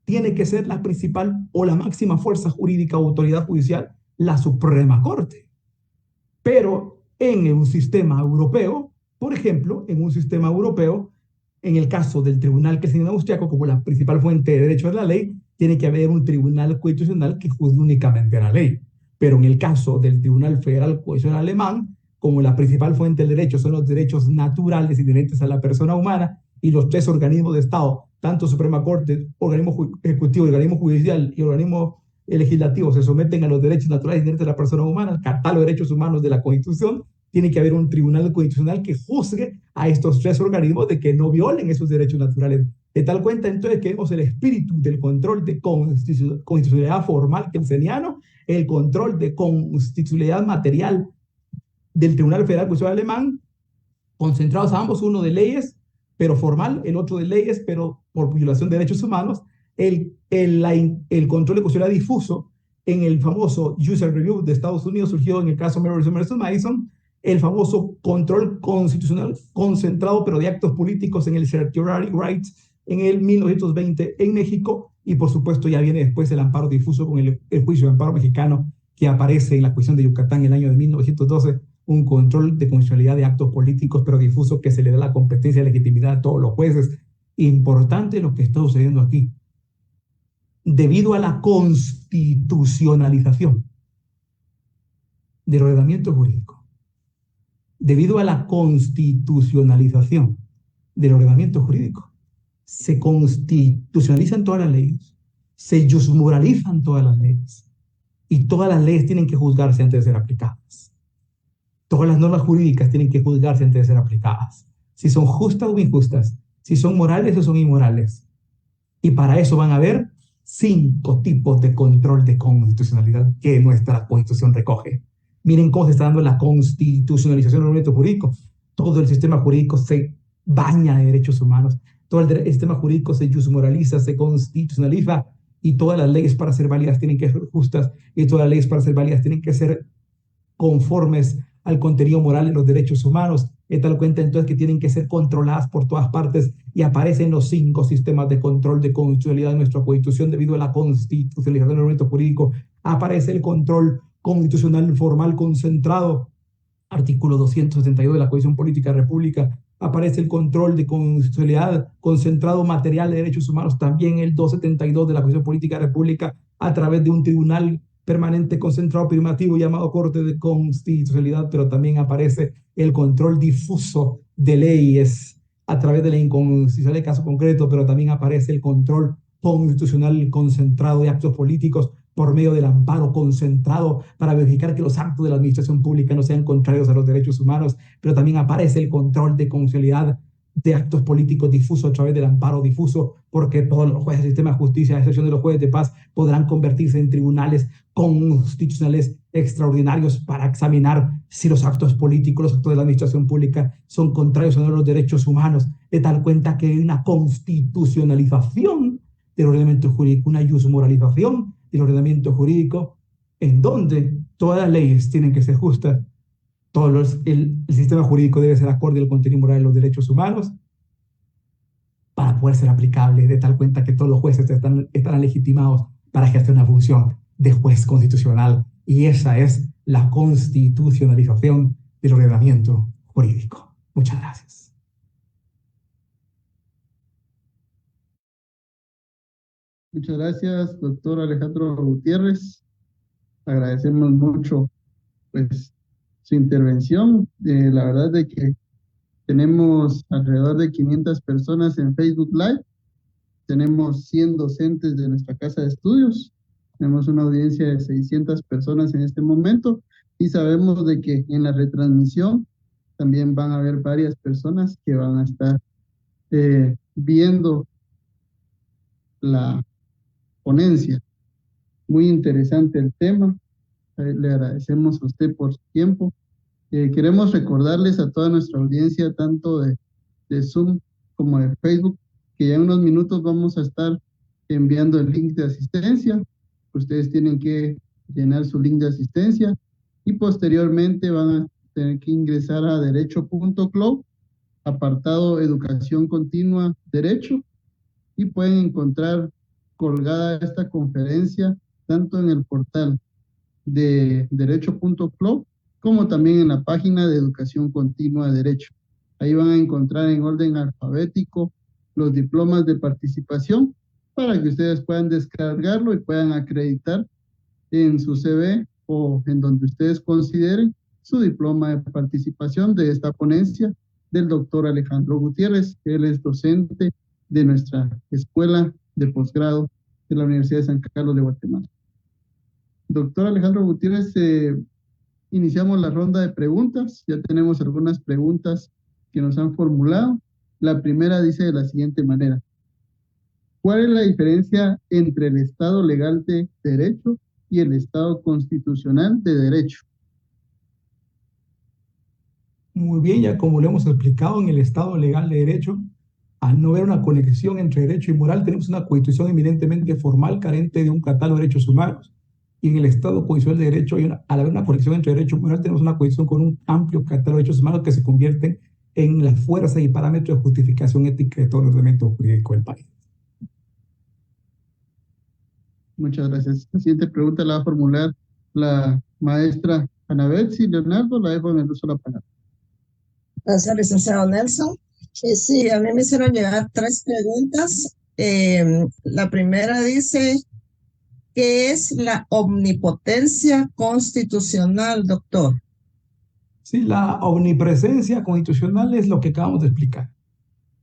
tiene que ser la principal o la máxima fuerza jurídica o autoridad judicial, la Suprema Corte. Pero en un sistema europeo, por ejemplo, en un sistema europeo, en el caso del tribunal que es en austriaco, como la principal fuente de derecho de la ley, tiene que haber un tribunal constitucional que juzgue únicamente la ley. Pero en el caso del Tribunal Federal Constitucional Alemán, como la principal fuente del derecho son los derechos naturales inherentes a la persona humana, y los tres organismos de Estado, tanto Suprema Corte, organismo ejecutivo, organismo judicial y organismo legislativo, se someten a los derechos naturales inherentes a la persona humana, catálogo de derechos humanos de la Constitución, tiene que haber un tribunal constitucional que juzgue a estos tres organismos de que no violen esos derechos naturales. De tal cuenta, entonces, que vemos el espíritu del control de constitucionalidad formal kelseniano, el control de constitucionalidad material del Tribunal Federal Constitucional Alemán, concentrados a ambos, uno de leyes, pero formal, el otro de leyes, pero por violación de derechos humanos, el control de constitucionalidad difuso en el famoso User Review de Estados Unidos, surgió en el caso Madison, el famoso control constitucional concentrado, pero de actos políticos en el Certiorari Rights en el 1920 en México, y por supuesto ya viene después el amparo difuso con el juicio de amparo mexicano que aparece en la cuestión de Yucatán en el año de 1912, un control de constitucionalidad de actos políticos, pero difuso, que se le da la competencia y legitimidad a todos los jueces. Importante lo que está sucediendo aquí. Debido a la constitucionalización del ordenamiento jurídico, debido a la constitucionalización del ordenamiento jurídico, se constitucionalizan todas las leyes, se juzmoralizan todas las leyes, y todas las leyes tienen que juzgarse antes de ser aplicadas. Todas las normas jurídicas tienen que juzgarse antes de ser aplicadas, si son justas o injustas, si son morales o son inmorales. Y para eso van a haber 5 tipos de control de constitucionalidad que nuestra Constitución recoge. Miren cómo se está dando la constitucionalización del ordenamiento jurídico. Todo el sistema jurídico se baña de derechos humanos, todo el sistema jurídico se juzmoraliza, se constitucionaliza, y todas las leyes para ser válidas tienen que ser justas, y todas las leyes para ser válidas tienen que ser conformes al contenido moral de los derechos humanos, de tal cuenta entonces que tienen que ser controladas por todas partes, y aparecen los 5 sistemas de control de constitucionalidad de nuestra Constitución. Debido a la constitucionalización del ordenamiento jurídico, aparece el control constitucional formal concentrado, artículo 272 de la Constitución Política de la República. Aparece el control de constitucionalidad concentrado material de derechos humanos, también el 272 de la Constitución Política de la República, a través de un tribunal permanente concentrado primativo llamado Corte de Constitucionalidad. Pero también aparece el control difuso de leyes a través de la inconstitucionalidad de caso concreto, pero también aparece el control constitucional concentrado de actos políticos por medio del amparo concentrado para verificar que los actos de la administración pública no sean contrarios a los derechos humanos. Pero también aparece el control de constitucionalidad de actos políticos difuso a través del amparo difuso, porque todos los jueces del sistema de justicia, a excepción de los jueces de paz, podrán convertirse en tribunales constitucionales extraordinarios para examinar si los actos políticos, los actos de la administración pública son contrarios a los derechos humanos, de tal cuenta que hay una constitucionalización del ordenamiento jurídico, una juzmoralización del ordenamiento jurídico, en donde todas las leyes tienen que ser justas, el sistema jurídico debe ser acorde al contenido moral de los derechos humanos para poder ser aplicable, de tal cuenta que todos los jueces estarán legitimados para ejercer una función de juez constitucional. Y esa es la constitucionalización del ordenamiento jurídico. Muchas gracias. Muchas gracias, doctor Alejandro Gutiérrez. Agradecemos mucho, pues, su intervención. La verdad de que tenemos alrededor de 500 personas en Facebook Live. Tenemos 100 docentes de nuestra casa de estudios. Tenemos una audiencia de 600 personas en este momento, y sabemos de que en la retransmisión también van a haber varias personas que van a estar viendo la ponencia. Muy interesante el tema. Le agradecemos a usted por su tiempo. Queremos recordarles a toda nuestra audiencia, tanto de Zoom como de Facebook, que ya en unos minutos vamos a estar enviando el link de asistencia. Ustedes tienen que llenar su link de asistencia y posteriormente van a tener que ingresar a derecho.cloud, apartado Educación Continua Derecho, y pueden encontrar colgada esta conferencia tanto en el portal de derecho.cloud como también en la página de Educación Continua Derecho. Ahí van a encontrar en orden alfabético los diplomas de participación para que ustedes puedan descargarlo y puedan acreditar en su CV o en donde ustedes consideren su diploma de participación de esta ponencia del doctor Alejandro Gutiérrez. Él es docente de nuestra escuela de posgrado de la Universidad de San Carlos de Guatemala. Doctor Alejandro Gutiérrez, iniciamos la ronda de preguntas. Ya tenemos algunas preguntas que nos han formulado. La primera dice de la siguiente manera: ¿cuál es la diferencia entre el Estado legal de derecho y el Estado constitucional de derecho? Muy bien, ya como lo hemos explicado, en el Estado legal de derecho, al no ver una conexión entre derecho y moral, tenemos una constitución eminentemente formal, carente de un catálogo de derechos humanos. Y en el Estado constitucional de derecho, al haber una conexión entre derecho y moral, tenemos una constitución con un amplio catálogo de derechos humanos que se convierten en la fuerza y parámetros de justificación ética de todo el ordenamiento jurídico del país. Muchas gracias. La siguiente pregunta la va a formular la maestra Ana Betsy. Leonardo, la dejo en el uso de la palabra. Gracias, licenciado Nelson. Sí, a mí me hicieron llegar 3 preguntas. La primera dice, ¿qué es la omnipotencia constitucional, doctor? Sí, la omnipresencia constitucional es lo que acabamos de explicar,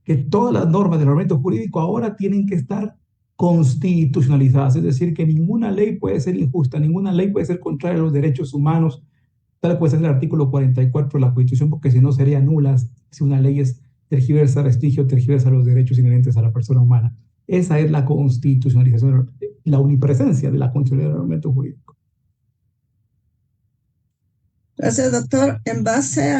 que todas las normas del ordenamiento jurídico ahora tienen que estar constitucionalizadas, es decir, que ninguna ley puede ser injusta, ninguna ley puede ser contraria a los derechos humanos, tal puede ser el artículo 44 de la Constitución, porque si no sería nula si una ley es tergiversa, restringe o tergiversa los derechos inherentes a la persona humana. Esa es la constitucionalización, la omnipresencia de la constitucionalidad del ordenamiento jurídico. Gracias, doctor. En base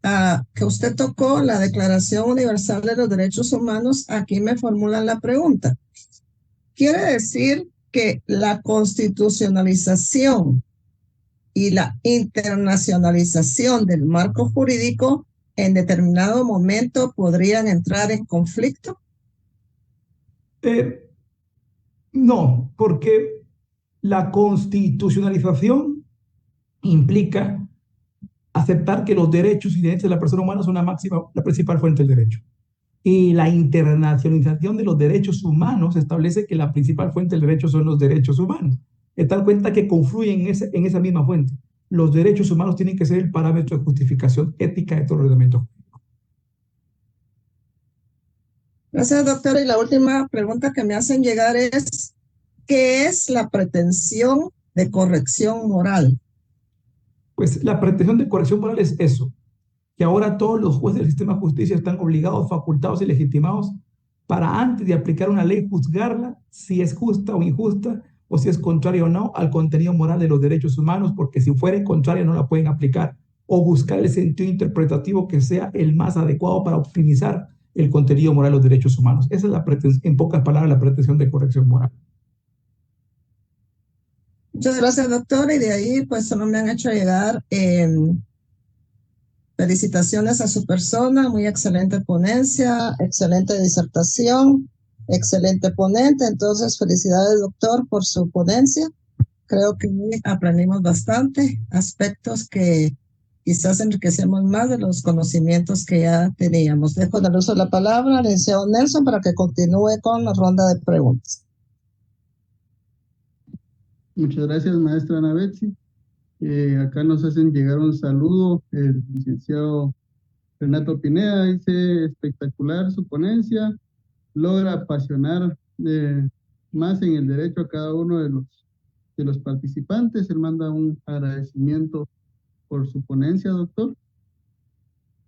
a que usted tocó la Declaración Universal de los Derechos Humanos, aquí me formulan la pregunta. ¿Quiere decir que la constitucionalización y la internacionalización del marco jurídico en determinado momento podrían entrar en conflicto? No, porque la constitucionalización implica aceptar que los derechos inherentes de la persona humana son la principal fuente del derecho. Y la internacionalización de los derechos humanos establece que la principal fuente del derecho son los derechos humanos. De tal cuenta que confluyen en esa misma fuente. Los derechos humanos tienen que ser el parámetro de justificación ética de todo el ordenamiento. Gracias, doctor. Y la última pregunta que me hacen llegar es, ¿qué es la pretensión de corrección moral? Pues la pretensión de corrección moral es eso, que ahora todos los jueces del sistema de justicia están obligados, facultados y legitimados para antes de aplicar una ley juzgarla si es justa o injusta o si es contraria o no al contenido moral de los derechos humanos, porque si fuera contraria no la pueden aplicar, o buscar el sentido interpretativo que sea el más adecuado para optimizar el contenido moral de los derechos humanos. Esa es la pretensión, en pocas palabras, la pretensión de corrección moral. Muchas gracias, doctor. Y de ahí, pues, solo me han hecho llegar felicitaciones a su persona, muy excelente ponencia, excelente disertación, excelente ponente. Entonces, felicidades, doctor, por su ponencia. Creo que aprendimos bastante aspectos que quizás enriquecemos más de los conocimientos que ya teníamos. Dejo el uso de la palabra al licenciado Nelson para que continúe con la ronda de preguntas. Muchas gracias, maestra Ana Betsy. Acá nos hacen llegar un saludo el licenciado Renato Pineda. Dice, espectacular su ponencia, logra apasionar más en el derecho a cada uno de los participantes. Él manda un agradecimiento por su ponencia, doctor.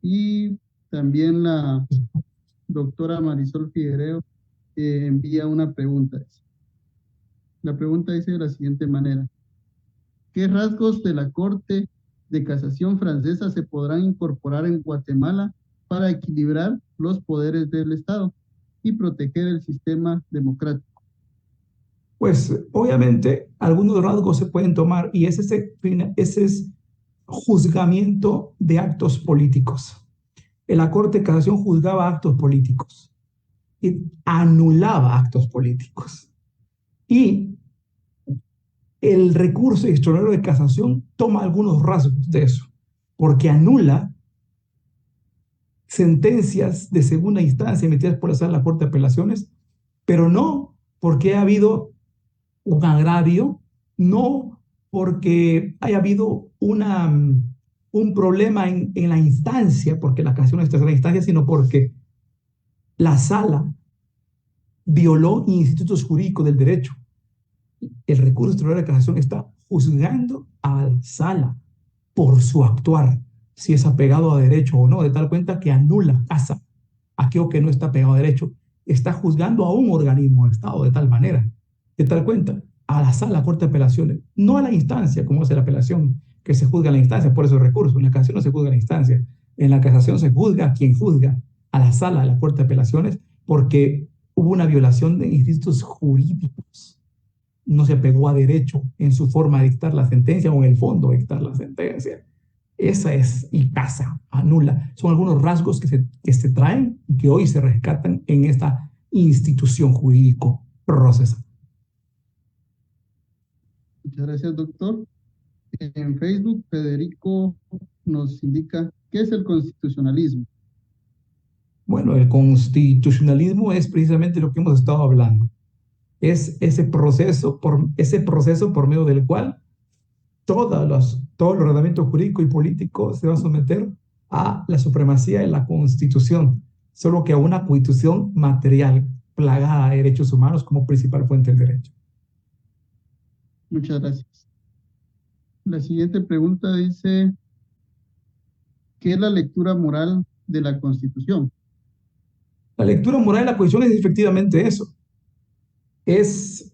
Y también la doctora Marisol Figuereo envía una pregunta. La pregunta dice de la siguiente manera: ¿qué rasgos de la Corte de Casación francesa se podrán incorporar en Guatemala para equilibrar los poderes del Estado y proteger el sistema democrático? Pues obviamente algunos rasgos se pueden tomar y ese es juzgamiento de actos políticos. En la Corte de Casación juzgaba actos políticos y anulaba actos políticos. Y el recurso extraordinario de casación toma algunos rasgos de eso, porque anula sentencias de segunda instancia emitidas por la Corte de Apelaciones, pero no porque ha habido un agravio, no porque haya habido un problema en la instancia, porque la casación es tercera instancia, sino porque la sala violó institutos jurídicos del derecho. El recurso extraordinario de casación está juzgando a la sala por su actuar, si es apegado a derecho o no, de tal cuenta que anula, casa aquello que no está apegado a derecho. Está juzgando a un organismo del Estado de tal manera, de tal cuenta, a la sala, Corte de Apelaciones, no a la instancia, como hace la apelación, que se juzga en la instancia por esos recursos. En la casación no se juzga en la instancia, en la casación se juzga a quien juzga, a la sala, a la Corte de Apelaciones, porque hubo una violación de institutos jurídicos. No se apegó a derecho en su forma de dictar la sentencia o en el fondo de dictar la sentencia. Esa es y casa, anula. Son algunos rasgos que se traen y que hoy se rescatan en esta institución jurídico procesal. Muchas gracias, doctor. En Facebook, Federico nos indica qué es el constitucionalismo. Bueno, el constitucionalismo es precisamente lo que hemos estado hablando. Es ese proceso por medio del cual todo el ordenamiento jurídico y político se va a someter a la supremacía de la Constitución, solo que a una Constitución material, plagada de derechos humanos como principal fuente del derecho. Muchas gracias. La siguiente pregunta dice, ¿qué es la lectura moral de la Constitución? La lectura moral de la Constitución es efectivamente eso. Es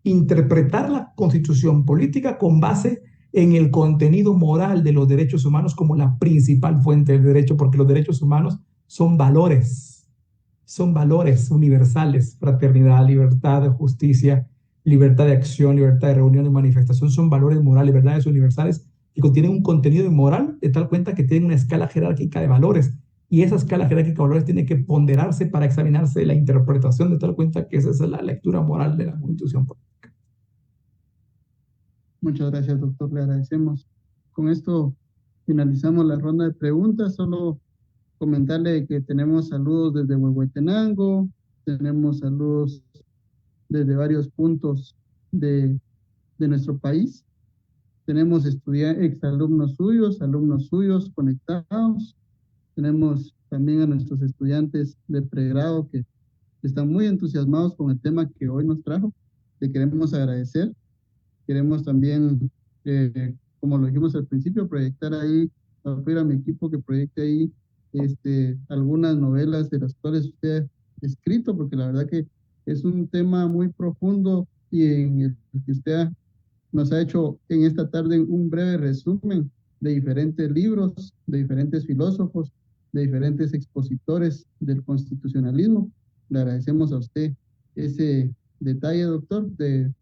interpretar la Constitución política con base en el contenido moral de los derechos humanos como la principal fuente del derecho, porque los derechos humanos son valores universales: fraternidad, libertad, justicia, libertad de acción, libertad de reunión y manifestación. Son valores morales, verdades universales que contienen un contenido moral de tal cuenta que tienen una escala jerárquica de valores, y esa escala jerárquica de valores tiene que ponderarse para examinarse la interpretación de tal cuenta que esa es la lectura moral de la Constitución política. Muchas gracias, doctor. Le agradecemos. Con esto finalizamos la ronda de preguntas. Solo comentarle que tenemos saludos desde Huehuetenango, tenemos saludos desde varios puntos de nuestro país. Tenemos exalumnos suyos conectados. Tenemos también a nuestros estudiantes de pregrado que están muy entusiasmados con el tema que hoy nos trajo. Le queremos agradecer. Queremos también, como lo dijimos al principio, proyectar ahí, pedir a mi equipo que proyecte ahí algunas novelas de las cuales usted ha escrito, porque la verdad que es un tema muy profundo y en el que usted nos ha hecho en esta tarde un breve resumen de diferentes libros, de diferentes filósofos, de diferentes expositores del constitucionalismo. Le agradecemos a usted ese detalle, doctor, de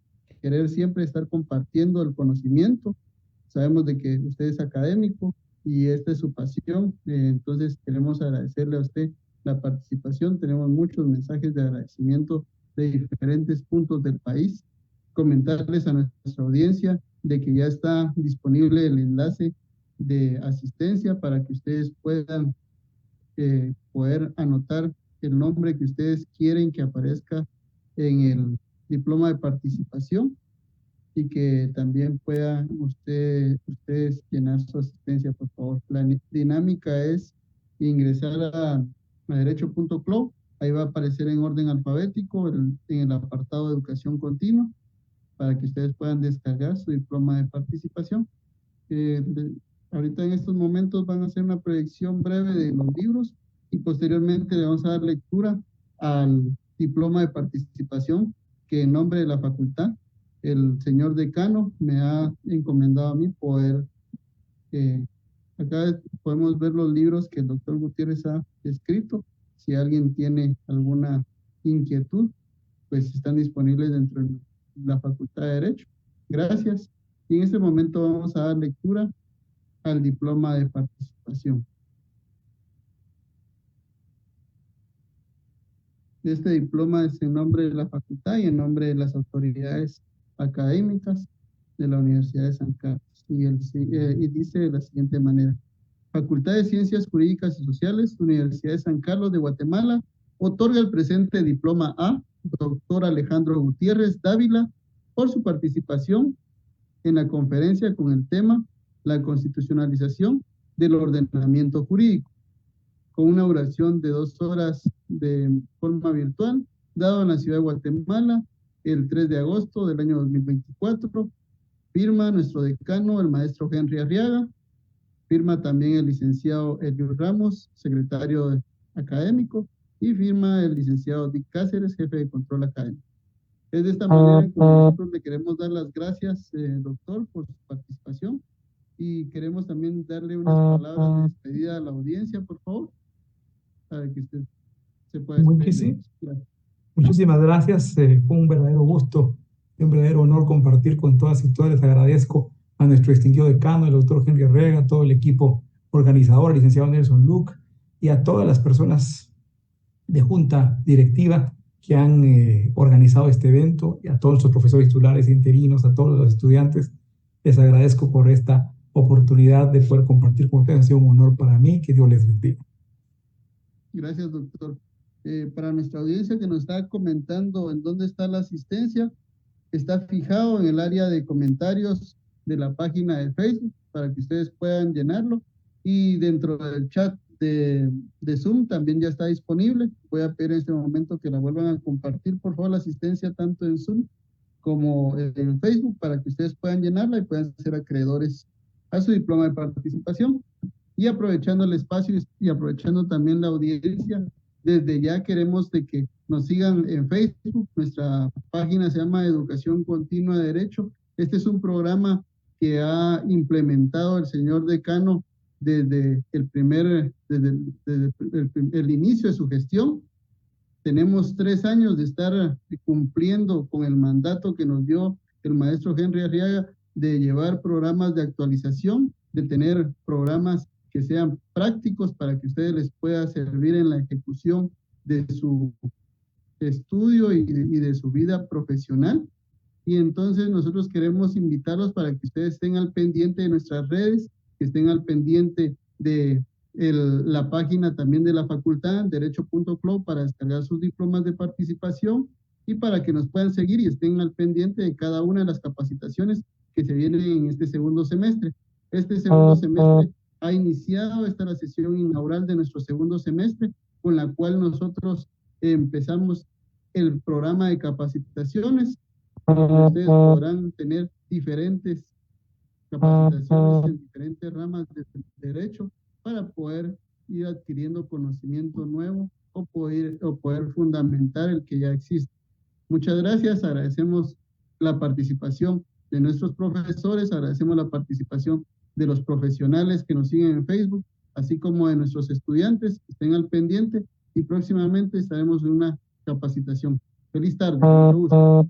querer siempre estar compartiendo el conocimiento. Sabemos de que usted es académico y esta es su pasión, entonces queremos agradecerle a usted la participación. Tenemos muchos mensajes de agradecimiento de diferentes puntos del país. Comentarles a nuestra audiencia de que ya está disponible el enlace de asistencia para que ustedes puedan poder anotar el nombre que ustedes quieren que aparezca en el diploma de participación, y que también puedan ustedes llenar su asistencia, por favor. La dinámica es ingresar a derecho.clo, ahí va a aparecer en orden alfabético en el apartado de educación continua, para que ustedes puedan descargar su diploma de participación. Ahorita en estos momentos van a hacer una proyección breve de los libros y posteriormente le vamos a dar lectura al diploma de participación que en nombre de la facultad el señor decano me ha encomendado a mí poder. Acá podemos ver los libros que el doctor Gutiérrez ha escrito. Si alguien tiene alguna inquietud, pues están disponibles dentro de la Facultad de Derecho. Gracias. Y en este momento vamos a dar lectura al diploma de participación. Este diploma es en nombre de la facultad y en nombre de las autoridades académicas de la Universidad de San Carlos. Y dice de la siguiente manera: Facultad de Ciencias Jurídicas y Sociales, Universidad de San Carlos de Guatemala, otorga el presente diploma a doctor Alejandro Gutiérrez Dávila por su participación en la conferencia con el tema La constitucionalización del ordenamiento jurídico, con una duración de 2 horas de forma virtual, dado en la ciudad de Guatemala el 3 de agosto del año 2024. Firma nuestro decano, el maestro Henry Arriaga. Firma también el licenciado Elio Ramos, secretario académico, y firma el licenciado Dick Cáceres, jefe de control académico. Es de esta manera que nosotros le queremos dar las gracias, doctor, por su participación, y queremos también darle unas palabras de despedida a la audiencia, por favor, para que usted se pueda despedir. Muchísimas gracias. Fue un verdadero gusto y un verdadero honor compartir con todas y todos. Les agradezco a nuestro distinguido decano, el doctor Henry Arriaga, a todo el equipo organizador, al licenciado Nelson Luke, y a todas las personas de junta directiva que han organizado este evento, y a todos los profesores titulares e interinos, a todos los estudiantes. Les agradezco por esta oportunidad de poder compartir con ustedes. Ha sido un honor para mí. Que Dios les bendiga. Gracias, doctor. Para nuestra audiencia que nos está comentando en dónde está la asistencia, está fijado en el área de comentarios de la página de Facebook para que ustedes puedan llenarlo, y dentro del chat de Zoom también ya está disponible. Voy a pedir en este momento que la vuelvan a compartir, por favor, la asistencia tanto en Zoom como en Facebook, para que ustedes puedan llenarla y puedan ser acreedores a su diploma de participación. Y aprovechando el espacio y aprovechando también la audiencia, desde ya queremos de que nos sigan en Facebook. Nuestra página se llama Educación Continua de Derecho. Este es un programa que ha implementado el señor decano desde el inicio de su gestión. Tenemos 3 años de estar cumpliendo con el mandato que nos dio el maestro Henry Arriaga de llevar programas de actualización, de tener programas que sean prácticos para que ustedes les pueda servir en la ejecución de su estudio y de su vida profesional. Y entonces nosotros queremos invitarlos para que ustedes estén al pendiente de nuestras redes, que estén al pendiente de la página también de la facultad, derecho.club, para descargar sus diplomas de participación, y para que nos puedan seguir y estén al pendiente de cada una de las capacitaciones que se vienen en este segundo semestre. Este segundo semestre ha iniciado, esta es la sesión inaugural de nuestro segundo semestre, con la cual nosotros empezamos el programa de capacitaciones. Ustedes podrán tener diferentes capacitaciones en diferentes ramas de derecho para poder ir adquiriendo conocimiento nuevo o poder fundamentar el que ya existe. Muchas gracias, agradecemos la participación de nuestros profesores, agradecemos la participación de los profesionales que nos siguen en Facebook, así como de nuestros estudiantes que estén al pendiente, y próximamente estaremos en una capacitación. Feliz tarde, mucho gusto.